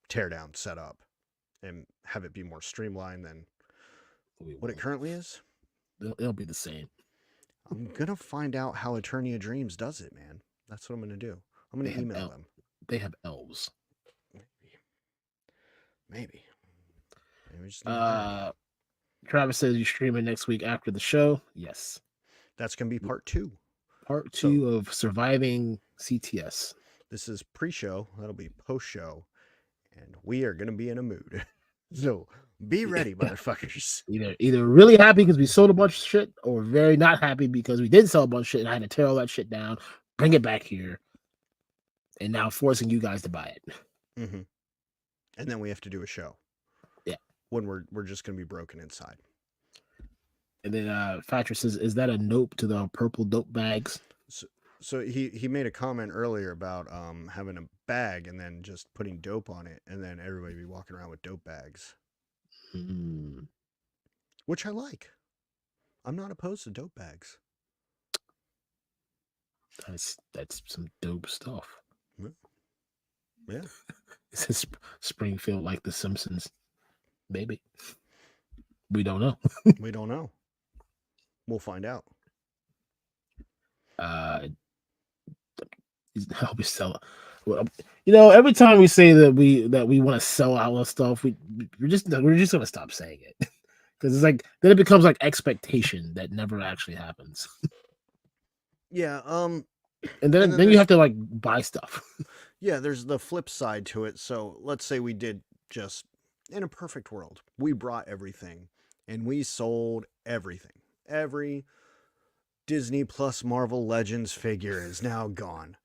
tear down, set up, and have it be more streamlined than what it currently is. It'll be the same. I'm going to find out how Attorney of Dreams does it, man. That's what I'm going to do. I'm going to email them. They have elves. Maybe. Travis says you're streaming next week after the show. Yes. That's going to be part 2. Part 2 of Surviving CTS. This is pre-show. That'll be post-show. And we are going to be in a mood. So be ready, motherfuckers. Either really happy because we sold a bunch of shit, or very not happy because we did sell a bunch of shit and I had to tear all that shit down, bring it back here, and now forcing you guys to buy it. Mm-hmm. And then we have to do a show. Yeah. When we're just going to be broken inside. And then Fatra says, is that a nope to the purple dope bags? So he made a comment earlier about having a bag and then just putting dope on it, and then everybody be walking around with dope bags. Which I like. I'm not opposed to dope bags. That's some dope stuff. Yeah. Is this Springfield like the Simpsons? Maybe. We don't know. We don't know. We'll find out. Help me sell it. Well, every time we say that we want to sell our stuff, we're just gonna stop saying it, because it's like then it becomes like expectation that never actually happens. Yeah. And then you have to like buy stuff. Yeah, there's the flip side to it. So let's say we did just in a perfect world, we brought everything and we sold everything. Every Disney Plus Marvel Legends figure is now gone.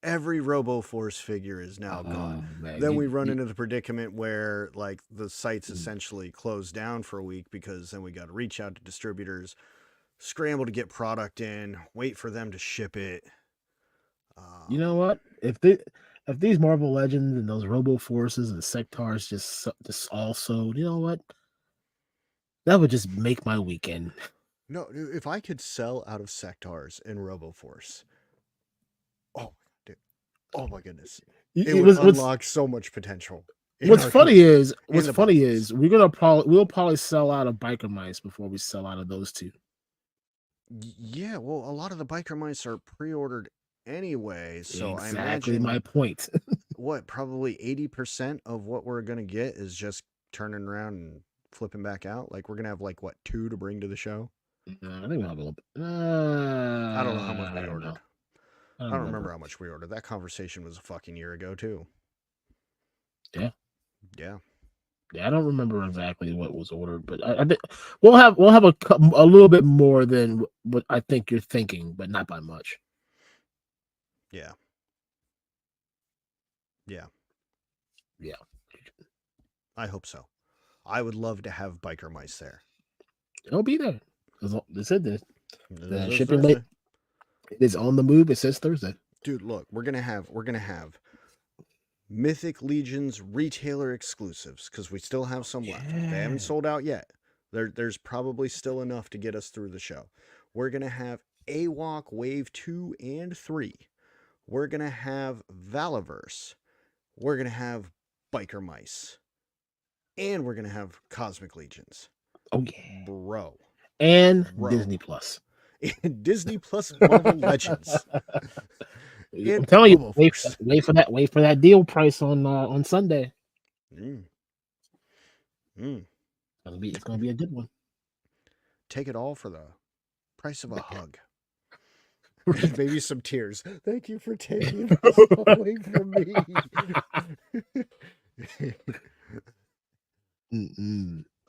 Every RoboForce figure is now gone. Man, then we run into the predicament where like the site's essentially closed down for a week, because then we got to reach out to distributors, scramble to get product in, wait for them to ship it. You know what? If these Marvel Legends and those RoboForces and Sectars just all sold, you know what? That would just make my weekend. No, if I could sell out of Sectars and RoboForce, oh my goodness, it would unlock so much potential. What's funny is we'll probably sell out of Biker Mice before we sell out of those two. Yeah, well, a lot of the Biker Mice are pre-ordered anyway, so exactly, I imagine my point. Probably 80% of what we're gonna get is just turning around and flipping back out. Like we're gonna have 2 to bring to the show. I think we'll have a little bit. I don't know how much we ordered. I don't remember how much we ordered. That conversation was a fucking year ago too. Yeah. Yeah. Yeah, I don't remember exactly what was ordered, but I think we'll have a little bit more than what I think you're thinking, but not by much. Yeah. Yeah. Yeah. I hope so. I would love to have biker mice there. It'll be there. They said this. The shipping Thursday. late. It is on the move. It says Thursday. Dude, look, we're gonna have Mythic Legion's retailer exclusives because we still have some left. They haven't sold out yet. There's probably still enough to get us through the show. We're gonna have AWOC Wave 2 and 3. We're gonna have Valaverse. We're gonna have Biker Mice. And we're gonna have Cosmic Legions. Oh yeah. Bro. And Disney Plus. Disney Plus Marvel Legends. I'm telling you, wait for that deal price on Sunday. It's gonna be a good one. Take it all for the price of a hug. Maybe some tears. Thank you for taking this away from me.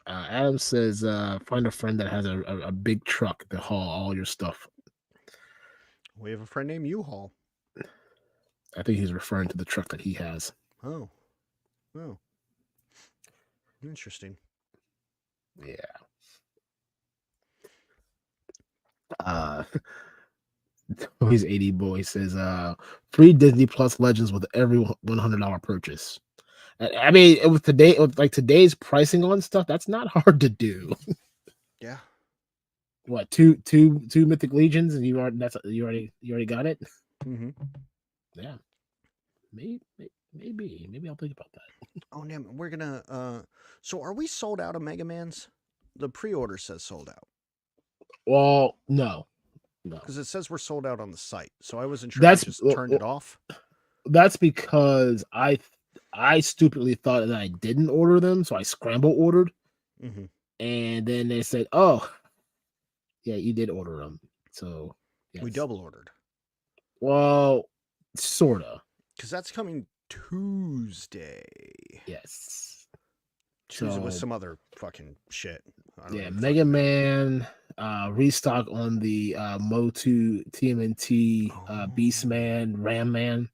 Adam says, find a friend that has a big truck to haul all your stuff. We have a friend named U-Haul. I think he's referring to the truck that he has. Oh. Interesting. Yeah. His 80 boy says, free Disney Plus Legends with every $100 purchase. I mean, with today's pricing on stuff, that's not hard to do. Yeah. What, two Mythic Legions, and you already got it? Mm-hmm. Yeah. Maybe I'll think about that. Oh damn, we're gonna so are we sold out of Mega Man's? The pre-order says sold out. Well, no. Because it says we're sold out on the site. So I wasn't sure if I just turned it off. That's because I stupidly thought that I didn't order them, so I scramble ordered. Mm-hmm. And then they said, "Oh, yeah, you did order them." So yes. We double ordered. Well, sorta. Because that's coming Tuesday. Yes. Tuesday with some other fucking shit. Yeah, Mega Man restock on the Motu TMNT Beastman Ram Man.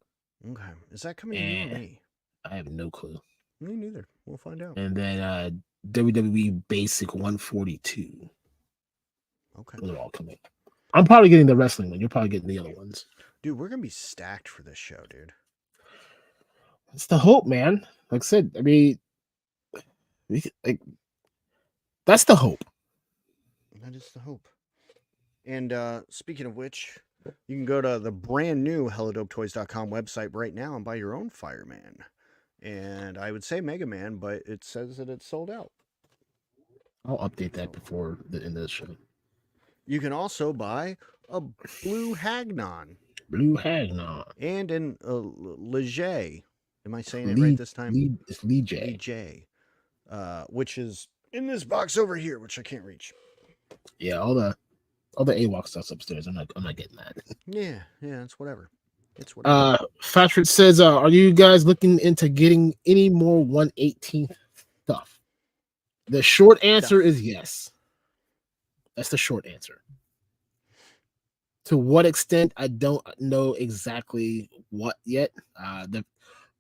Okay. Is that coming to you or me? I have no clue. Me neither. We'll find out. And then WWE Basic 142. Okay. Those are all coming. I'm probably getting the wrestling one. You're probably getting the other ones. Dude, we're going to be stacked for this show, dude. It's the hope, man. Like I said, I mean, that's the hope. That is the hope. And speaking of which, you can go to the brand new helladopetoys.com website right now and buy your own Fireman. And I would say Mega Man, but it says that it's sold out. I'll update that before the end of the show. You can also buy a Blue Hagnon. And an Leger. Am I saying it right this time? It's Leger. Which is in this box over here, which I can't reach. Yeah, all the AWOC stuff's upstairs. I'm not getting that. Yeah, it's whatever. Fatford says, are you guys looking into getting any more 1/18th stuff? The short answer is yes. That's the short answer. To what extent, I don't know exactly what yet.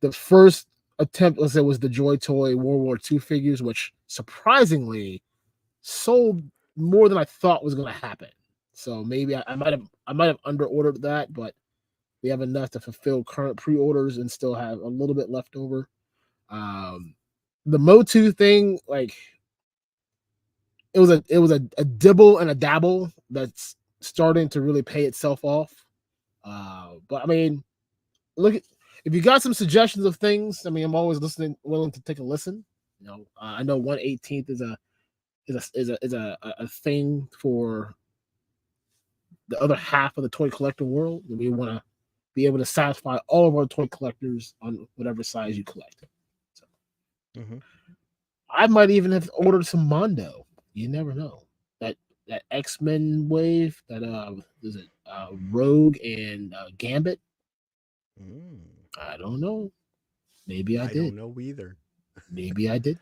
The first attempt, let's say, was the Joy Toy World War II figures, which surprisingly sold more than I thought was going to happen. So maybe I might have underordered that, but we have enough to fulfill current pre-orders and still have a little bit left over. The Motu thing, like, it was a dibble and a dabble that's starting to really pay itself off. But I mean, look, if you got some suggestions of things, I mean, I'm always willing to take a listen. You know, I know 1/18th is a thing for the other half of the toy collector world. We want to be able to satisfy all of our toy collectors on whatever size you collect. So, I might even have ordered some Mondo. You never know. That X-Men wave, that is it Rogue and Gambit. Mm. I don't know. Maybe I did. don't know either. Maybe I did.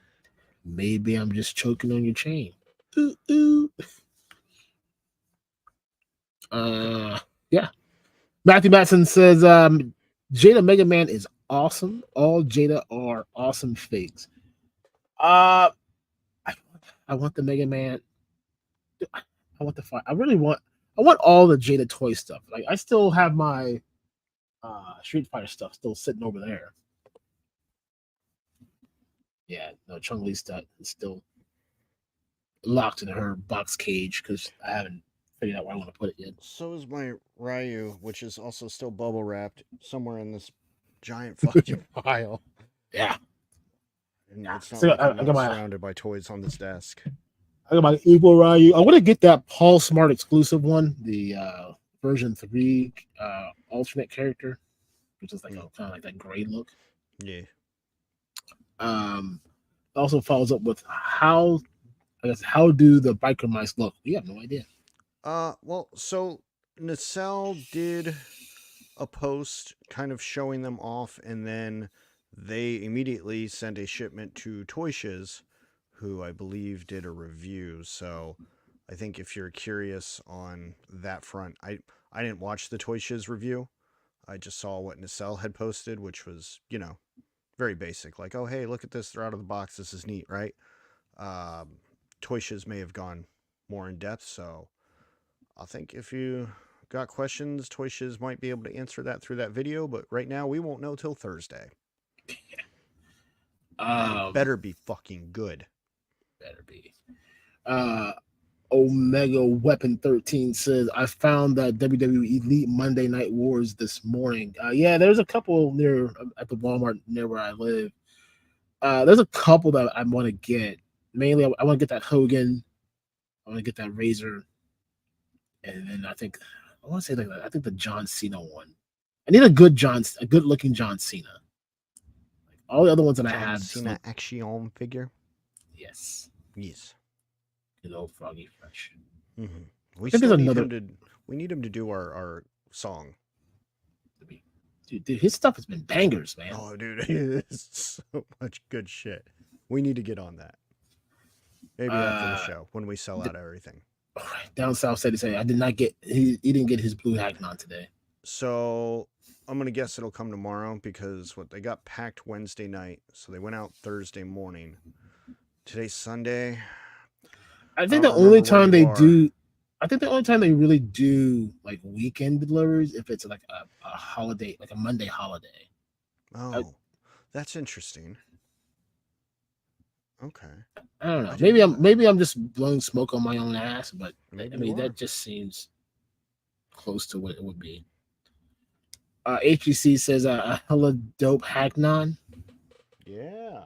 Maybe I'm just choking on your chain. Ooh, ooh. Yeah. Matthew Matson says, Jada Mega Man is awesome. All Jada are awesome fakes. I want the Mega Man. I want the fight. I want all the Jada toy stuff. Like I still have my Street Fighter stuff still sitting over there. Yeah, no, Chung Li stuff is still locked in her box cage because I haven't figured out where I want to put it yet. So is my Ryu, which is also still bubble wrapped somewhere in this giant fucking pile. Yeah. And Yeah. it's not So like I'm I got not my surrounded by toys on this desk. I got my Equal Ryu. I want to get that Paul Smart exclusive one, the version 3 alternate character, which is like kind of like that gray look. Yeah. Also follows up with how do the biker mice look? We have no idea. Well, so Nacelle did a post kind of showing them off, and then they immediately sent a shipment to Toy Shiz, who I believe did a review. So I think if you're curious on that front, I didn't watch the Toy Shiz review. I just saw what Nacelle had posted, which was, very basic. Like, oh, hey, look at this. They're out of the box. This is neat, right? Toy Shiz may have gone more in depth, so I think if you got questions, Toy Shiz might be able to answer that through that video, but right now we won't know till Thursday. Better be fucking good. Better be. Omega Weapon 13 says, I found that WWE Elite Monday Night Wars this morning. Yeah, there's a couple near at the Walmart near where I live. There's a couple that I want to get. Mainly, I want to get that Hogan. I want to get that Razor. And then I want to say I think the John Cena one. I need a good looking John Cena. Like all the other ones that I have. John Cena action figure. Yes. Yes. Good old Froggy Fresh. Mm-hmm. We need him to do our song. Dude, his stuff has been bangers, man. Oh, dude, it's so much good shit. We need to get on that. Maybe after the show when we sell out everything. Down south said I did not get he didn't get his blue Hagnon today. So I'm gonna guess it'll come tomorrow because they got packed Wednesday night, so they went out Thursday morning. Today's Sunday. I think the only time they really do like weekend deliveries if it's like a holiday, like a Monday holiday. Oh, that's interesting. Okay. I don't know. Maybe I'm just blowing smoke on my own ass, but maybe that just seems close to what it would be. HGC says a hella dope Hagnon. Yeah.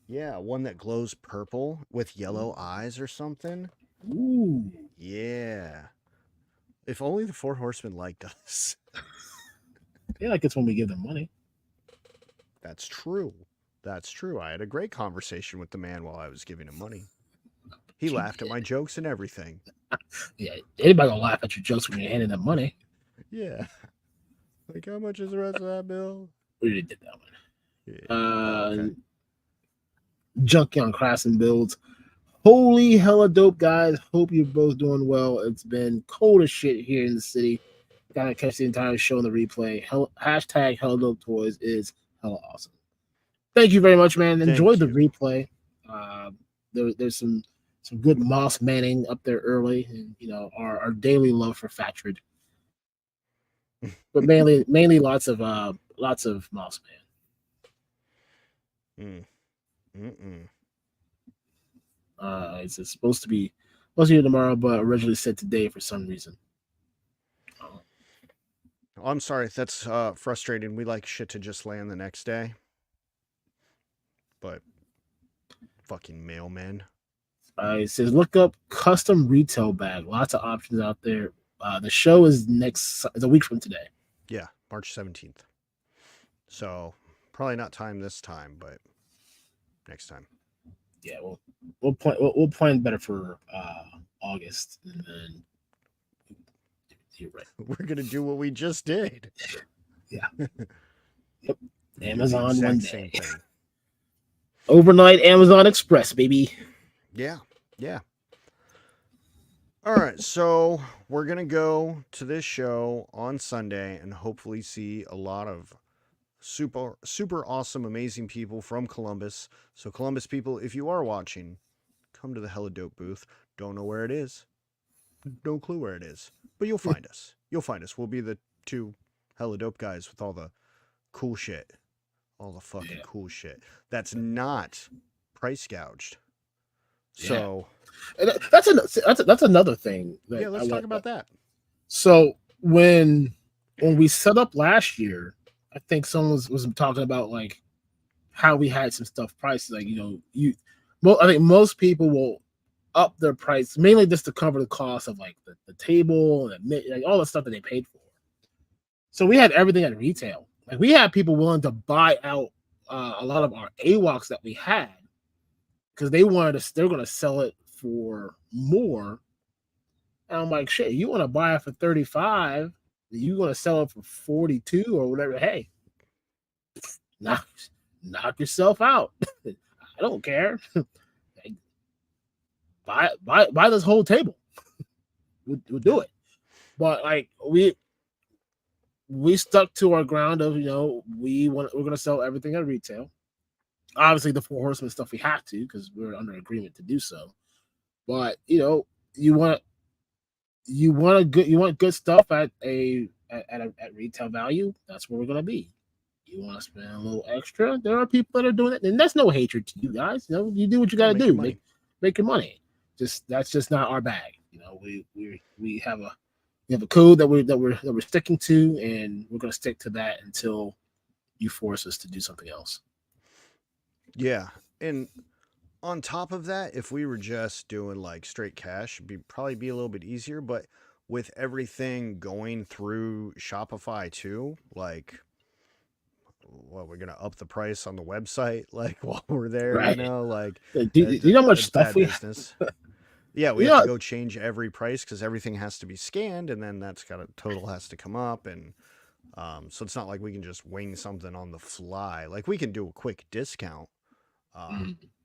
Yeah, one that glows purple with yellow eyes or something. Ooh. Yeah. If only the Four Horsemen liked us. They like us when we give them money. That's true. That's true. I had a great conversation with the man while I was giving him money. He laughed at my jokes and everything. Yeah, anybody gonna laugh at your jokes when you're handing them money. Yeah. Like, how much is the rest of that bill? We already did that one. Yeah. Okay. Junkyard Crafts Builds. Holy hella dope, guys. Hope you're both doing well. It's been cold as shit here in the city. Gotta catch the entire show in the replay. Hashtag helladopetoys is hella awesome. Thank you very much, man. Enjoy the replay. There's some good Moss Manning up there early, and our daily love for Fatrid. But mainly lots of Moss Man. It's supposed to be tomorrow, but originally said today for some reason. I'm sorry. That's frustrating. We like shit to just land the next day. But fucking mailman. It says look up custom retail bag. Lots of options out there. The show is a week from today. Yeah, March 17th. So probably not time this time, but next time. Yeah, we'll plan better for August, and then You're right. We're gonna do what we just did. Yeah. Yep. Amazon Amazon one same day. thing. Overnight Amazon Express, baby. Yeah. Yeah. All right, so we're gonna go to this show on Sunday and hopefully see a lot of super awesome, amazing people from Columbus. So Columbus people, if you are watching, come to the Hella Dope booth. Don't know where it is. No clue where it is. But you'll find us. You'll find us. We'll be the two Hella Dope guys with all the cool shit. All the fucking cool shit. That's not price gouged. So that's another thing. Yeah, let's talk about that. So when we set up last year, I think someone was talking about like how we had some stuff priced. Like, I think most people will up their price mainly just to cover the cost of like the table and like all the stuff that they paid for. So we had everything at retail. Like we had people willing to buy out a lot of our AWOCs that we had because they're going to sell it for more. And I'm like, shit, you want to buy it for 35, you want to sell it for 42 or whatever. Hey, knock yourself out. I don't care. buy this whole table. We'll do it. But like we stuck to our ground of, we're going to sell everything at retail. Obviously, the Four Horsemen stuff we have to because we're under agreement to do so. But you want good stuff at retail value. That's where we're going to be. You want to spend a little extra? There are people that are doing it, and that's no hatred to you guys. You do what you got to do. Make your money. That's just not our bag. We have a code that we're sticking to, and we're going to stick to that until you force us to do something else. Yeah, and on top of that, if we were just doing like straight cash, it'd probably be a little bit easier. But with everything going through Shopify too, like, well, we're gonna up the price on the website, like while we're there, right. like, do you know how much stuff we business. Yeah, we have to go change every price because everything has to be scanned, and then that's got a total has to come up, and so it's not like we can just wing something on the fly. Like we can do a quick discount,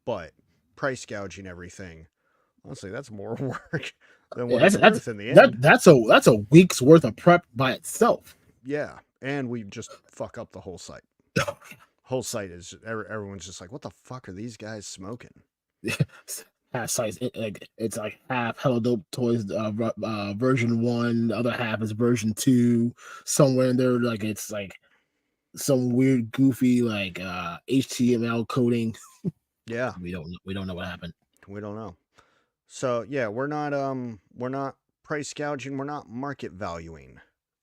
but price gouging everything, honestly, that's more work than what it's worth in the end. That's a week's worth of prep by itself. Yeah, and we just fuck up the whole site. Whole site is everyone's just like, what the fuck are these guys smoking? Half size, it's like half helladopetoys version 1, the other half is version 2. Somewhere in there, like it's like some weird goofy like HTML coding. Yeah, we don't know what happened. We don't know. So yeah, we're not price gouging. We're not market valuing.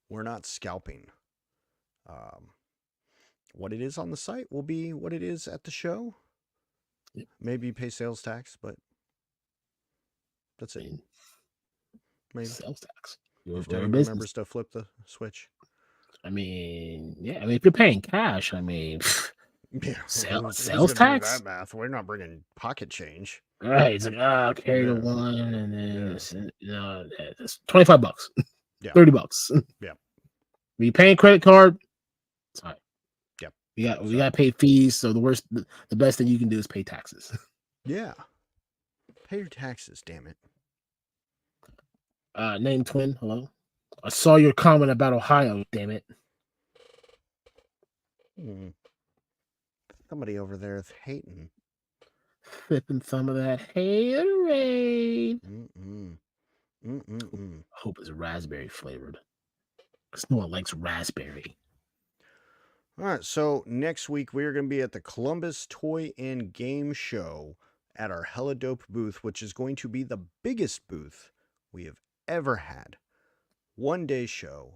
We're not scalping. What it is on the site will be what it is at the show. Yep. Maybe you pay sales tax, but that's it. Maybe sales tax. If Teddy remembers to flip the switch. I mean, yeah. I mean, if you're paying cash, I mean, yeah, sales tax. That math. We're not bringing pocket change. Right. It's like, carry the one, and then it's $25. Yeah. $30. Yeah. Are you paying credit card? It's fine. Yep. We got to pay fees. So the best thing you can do is pay taxes. Yeah. Pay your taxes, damn it. Name Twin, hello. I saw your comment about Ohio, damn it. Somebody over there is hating. Flipping some of that haterade. I hope it's raspberry flavored. Because no one likes raspberry. All right, so next week we are going to be at the Columbus Toy and Game Show at our Hella Dope booth, which is going to be the biggest booth we have ever had. One-day show.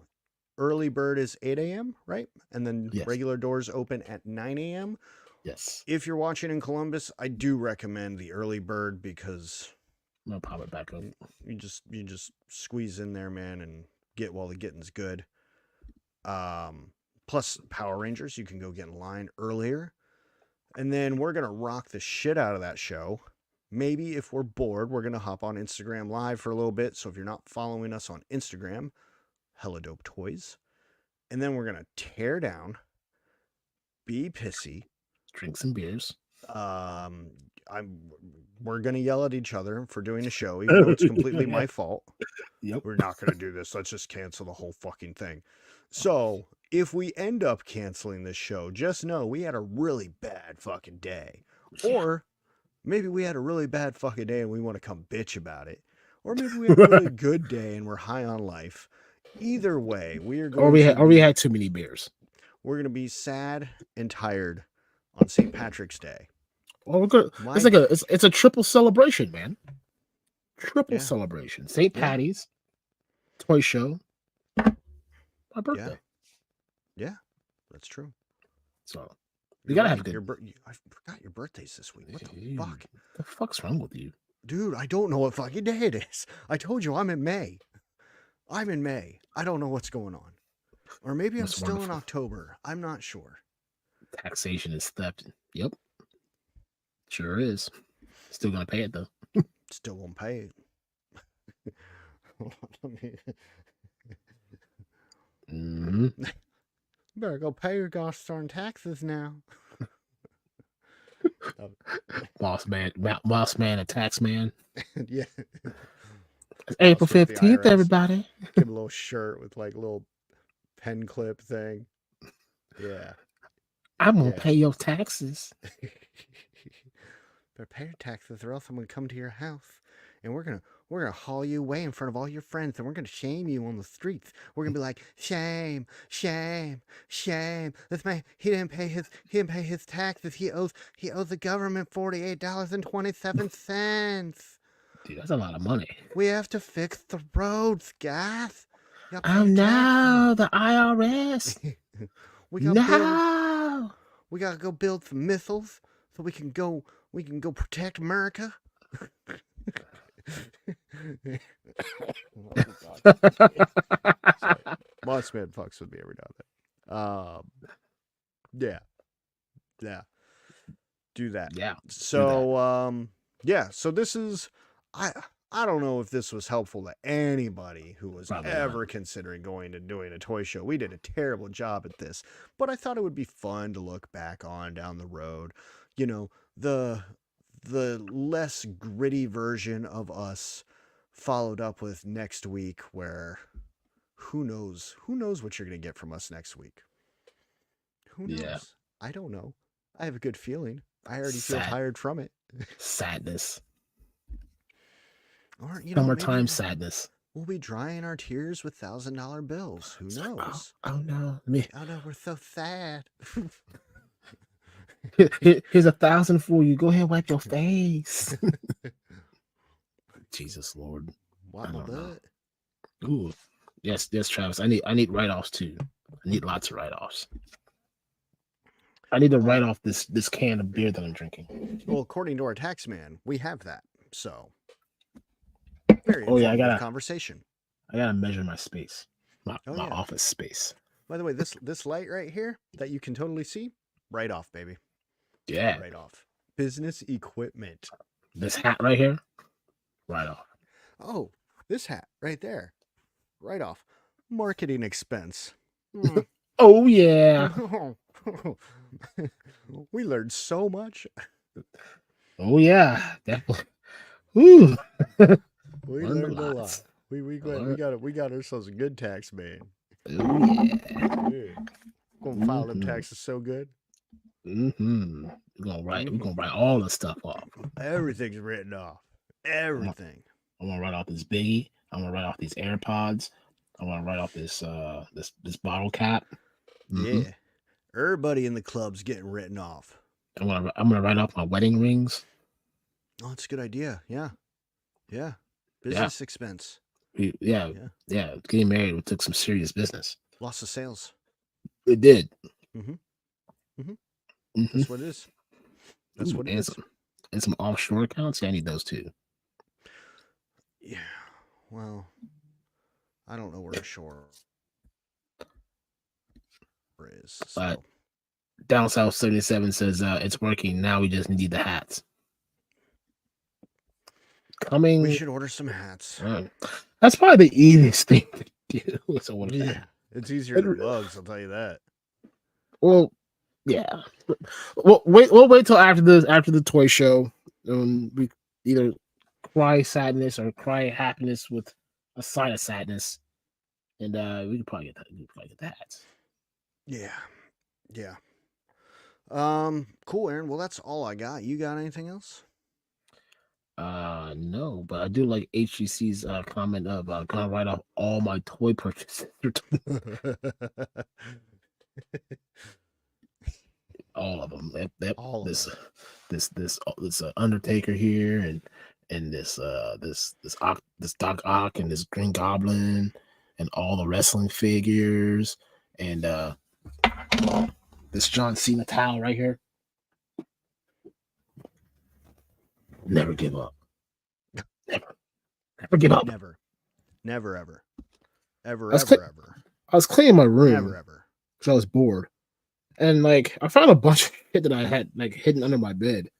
Early bird is 8 a.m., right? And then regular doors open at 9 a.m. Yes. If you're watching in Columbus, I do recommend the early bird because I'm gonna pop it back up. You just squeeze in there, man, and get while the getting's good. Plus Power Rangers, you can go get in line earlier. And then we're gonna rock the shit out of that show. Maybe if we're bored, we're gonna hop on Instagram Live for a little bit. So if you're not following us on Instagram, helladopetoys, and then we're gonna tear down, be pissy, drink some beers. We're gonna yell at each other for doing a show, even though it's completely my fault. Yep. We're not gonna do this. Let's just cancel the whole fucking thing. So if we end up canceling this show, just know we had a really bad fucking day. Or maybe we had a really bad fucking day and we want to come bitch about it. Or maybe we had a really good day and we're high on life. Either way, we are going or we had too many beers. We're gonna be sad and tired on St. Patrick's Day. Oh, we're good. It's like it's a triple celebration, man. Triple celebration. St. Patty's, toy show, my birthday. Yeah, that's true. So you gotta have good. I forgot your birthday's this week. What the fuck? What the fuck's wrong with you, dude? I don't know what fucking day it is. I told you I'm in May. I'm in May. I don't know what's going on, or maybe I'm still in October. I'm not sure. Taxation is theft. Yep. Sure is. Still gonna pay it though. Still won't pay it. Better go pay your gosh darn taxes now. Boss man, a tax man. Yeah. It's April 15th, everybody. Give him a little shirt with like a little pen clip thing. Yeah. I'm gonna pay your taxes. Better pay your taxes, or else I'm gonna come to your house and we're gonna haul you away in front of all your friends, and we're gonna shame you on the streets. We're gonna be like, shame, shame, shame. This man, he didn't pay his taxes. He owes the government $48.27. Dude, that's a lot of money. We have to fix the roads, guys. Oh no, the IRS. We gotta go build some missiles so we can go protect America. Moss Man fucks with me every now and then. Yeah. Do that. Yeah. So so this is I don't know if this was helpful to anybody who was ever considering doing a toy show. We did a terrible job at this, but I thought it would be fun to look back on down the road. You know, the less gritty version of us followed up with next week, where who knows what you're going to get from us next week. Who knows? Yeah. I don't know. I have a good feeling. I already feel tired from it. Sadness. Or, summertime sadness. We'll be drying our tears with $1,000 bills. Who knows? Oh no. Oh no, we're so sad. Here's 1,000 for you. Go ahead and wipe your face. Jesus Lord. Wobble butt. Ooh. Yes, Travis. I need write-offs too. I need lots of write-offs. I need to write off this can of beer that I'm drinking. Well, according to our tax man, we have that. So very I got a conversation. I gotta measure my space. My office space. By the way, this light right here that you can totally see, right off, baby. Yeah. Right off. Business equipment. This hat right here, right off. Oh, this hat right there. Right off. Marketing expense. Oh yeah. We learned so much. Oh yeah, definitely. Ooh. We learned a lot. We got ourselves a good tax man. Oh yeah. Gonna file them taxes so good. Mm-hmm. We're gonna write all the stuff off. Everything's written off. Everything. I'm gonna write off this Biggie. I'm gonna write off these AirPods. I'm gonna write off this this bottle cap. Mm-hmm. Yeah. Everybody in the club's getting written off. I'm gonna write off my wedding rings. Oh, that's a good idea. Yeah. Yeah. Business expense. Yeah. Getting married, we took some serious business. Loss of sales. It did. Mm-hmm. Mm-hmm. Mm-hmm. That's what it is. That's what it is. And some offshore accounts. Yeah, I need those too. Yeah. Well, I don't know where ashore is. So. But Down South 77 says it's working. Now we just need the hats. Coming. We should order some hats. That's probably the easiest thing to you. So Yeah, it's easier than bugs. I'll tell you that. Well, yeah. We'll wait till after the toy show. We either cry sadness or cry happiness with a sign of sadness, and we could probably get that. We could probably get that. Yeah, yeah. Cool, Aaron. Well, that's all I got. You got anything else? No, but I do like HGC's comment of gonna write off all my toy purchases. All of them. All of This them. this Undertaker here, and this Doc Ock and this Green Goblin, and all the wrestling figures, and this John Cena towel right here. Never give up. Never give up. Never. Never ever. Ever I was ever ever. I was cleaning my room Never ever. because I was bored, and like I found a bunch of shit that I had like hidden under my bed,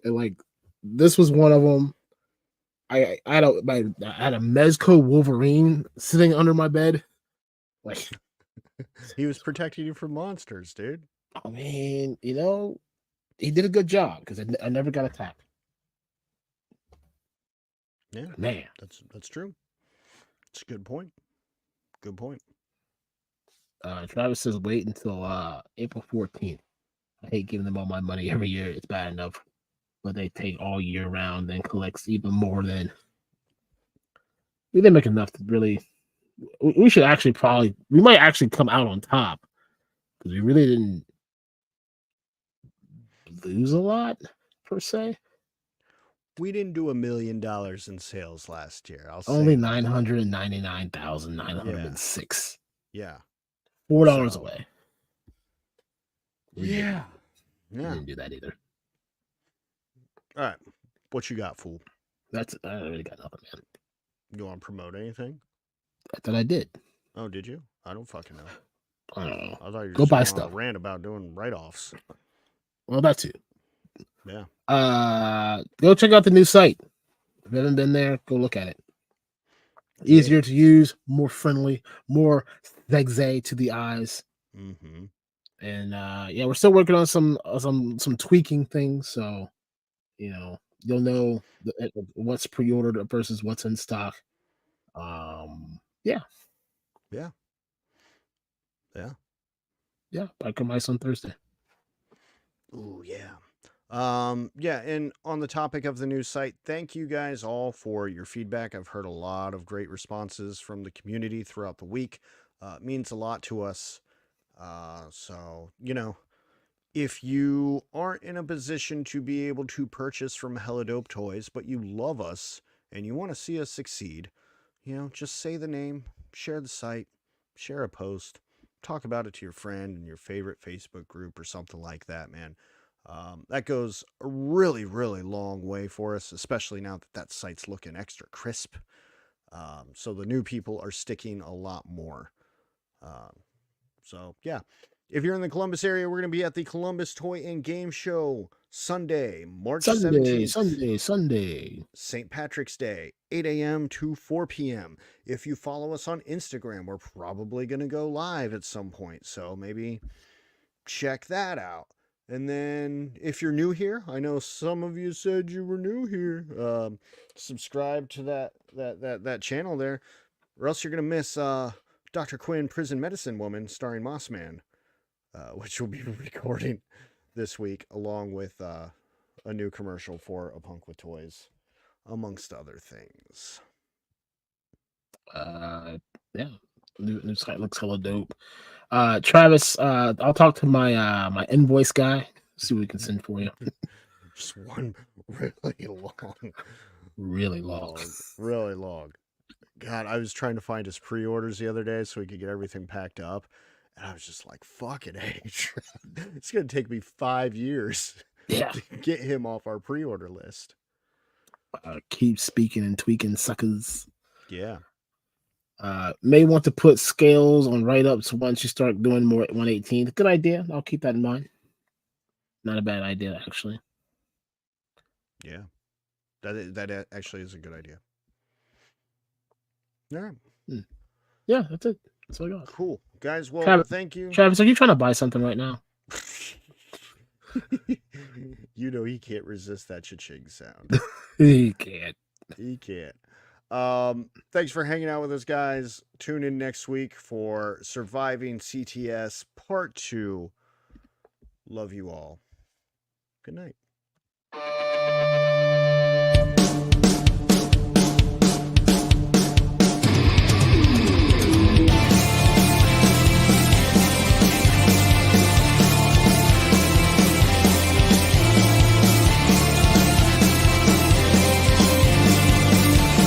and like this was one of them. I had a Mezco Wolverine sitting under my bed. Like he was protecting you from monsters, dude. I mean, you know, he did a good job because I never got attacked. Yeah, man, that's true. It's a good point. Good point. Travis says wait until April 14th. I hate giving them all my money every year. It's bad enough, but they take all year round and collects even more than we didn't make enough to really. We should actually we might actually come out on top because we really didn't lose a lot per se. We didn't do $1 million in sales last year. I'll say only 999,906. Yeah, $4 away. Yeah, we didn't do that either. All right, what you got, fool? I really got nothing, man. You want to promote anything? I thought I did. Oh, did you? I don't fucking know. I don't know. I thought you were go buy stuff. On a rant about doing write-offs. Well, that too. Yeah. Go check out the new site. If you haven't been there, go look at it. Easier to use, more friendly, more sexy to the eyes. Mm-hmm. And yeah, we're still working on some tweaking things. So you'll know what's pre-ordered versus what's in stock. Yeah. I come ice on Thursday. Oh yeah. Yeah, and on the topic of the new site, thank you guys all for your feedback. I've heard a lot of great responses from the community throughout the week. It means a lot to us. So, if you aren't in a position to be able to purchase from helladopetoys, but you love us and you want to see us succeed, just say the name, share the site, share a post, talk about it to your friend in your favorite Facebook group or something like that, man. That goes a really, really long way for us, especially now that site's looking extra crisp. So the new people are sticking a lot more. So yeah, if you're in the Columbus area, we're going to be at the Columbus Toy and Game Show Sunday, March 17th. Sunday. St. Patrick's Day, 8 a.m. to 4 p.m. If you follow us on Instagram, we're probably going to go live at some point. So maybe check that out. And then if you're new here, I know some of you said you were new here. Subscribe to that channel there, or else you're going to miss Dr. Quinn, Prison Medicine Woman, starring Mossman, which we'll be recording this week, along with a new commercial for A Punk with Toys, amongst other things. Yeah, new site looks hella dope. Travis, I'll talk to my my invoice guy, see what we can send for you. Just one really long. God, I was trying to find his pre-orders the other day so we could get everything packed up. And I was just like, fucking A. It's going to take me 5 years to get him off our pre-order list. Keep speaking and tweaking, suckers. Yeah. May want to put scales on write-ups once you start doing more at 118. Good idea. I'll keep that in mind. Not a bad idea, actually. Yeah. That actually is a good idea. All right. Yeah, that's it. That's all I got. Cool. Guys, well, thank you. Travis, are you trying to buy something right now? You know he can't resist that cha-ching sound. He can't. He can't. Thanks for hanging out with us, guys. Tune in next week for Surviving CTS Part 2. Love you all. Good night.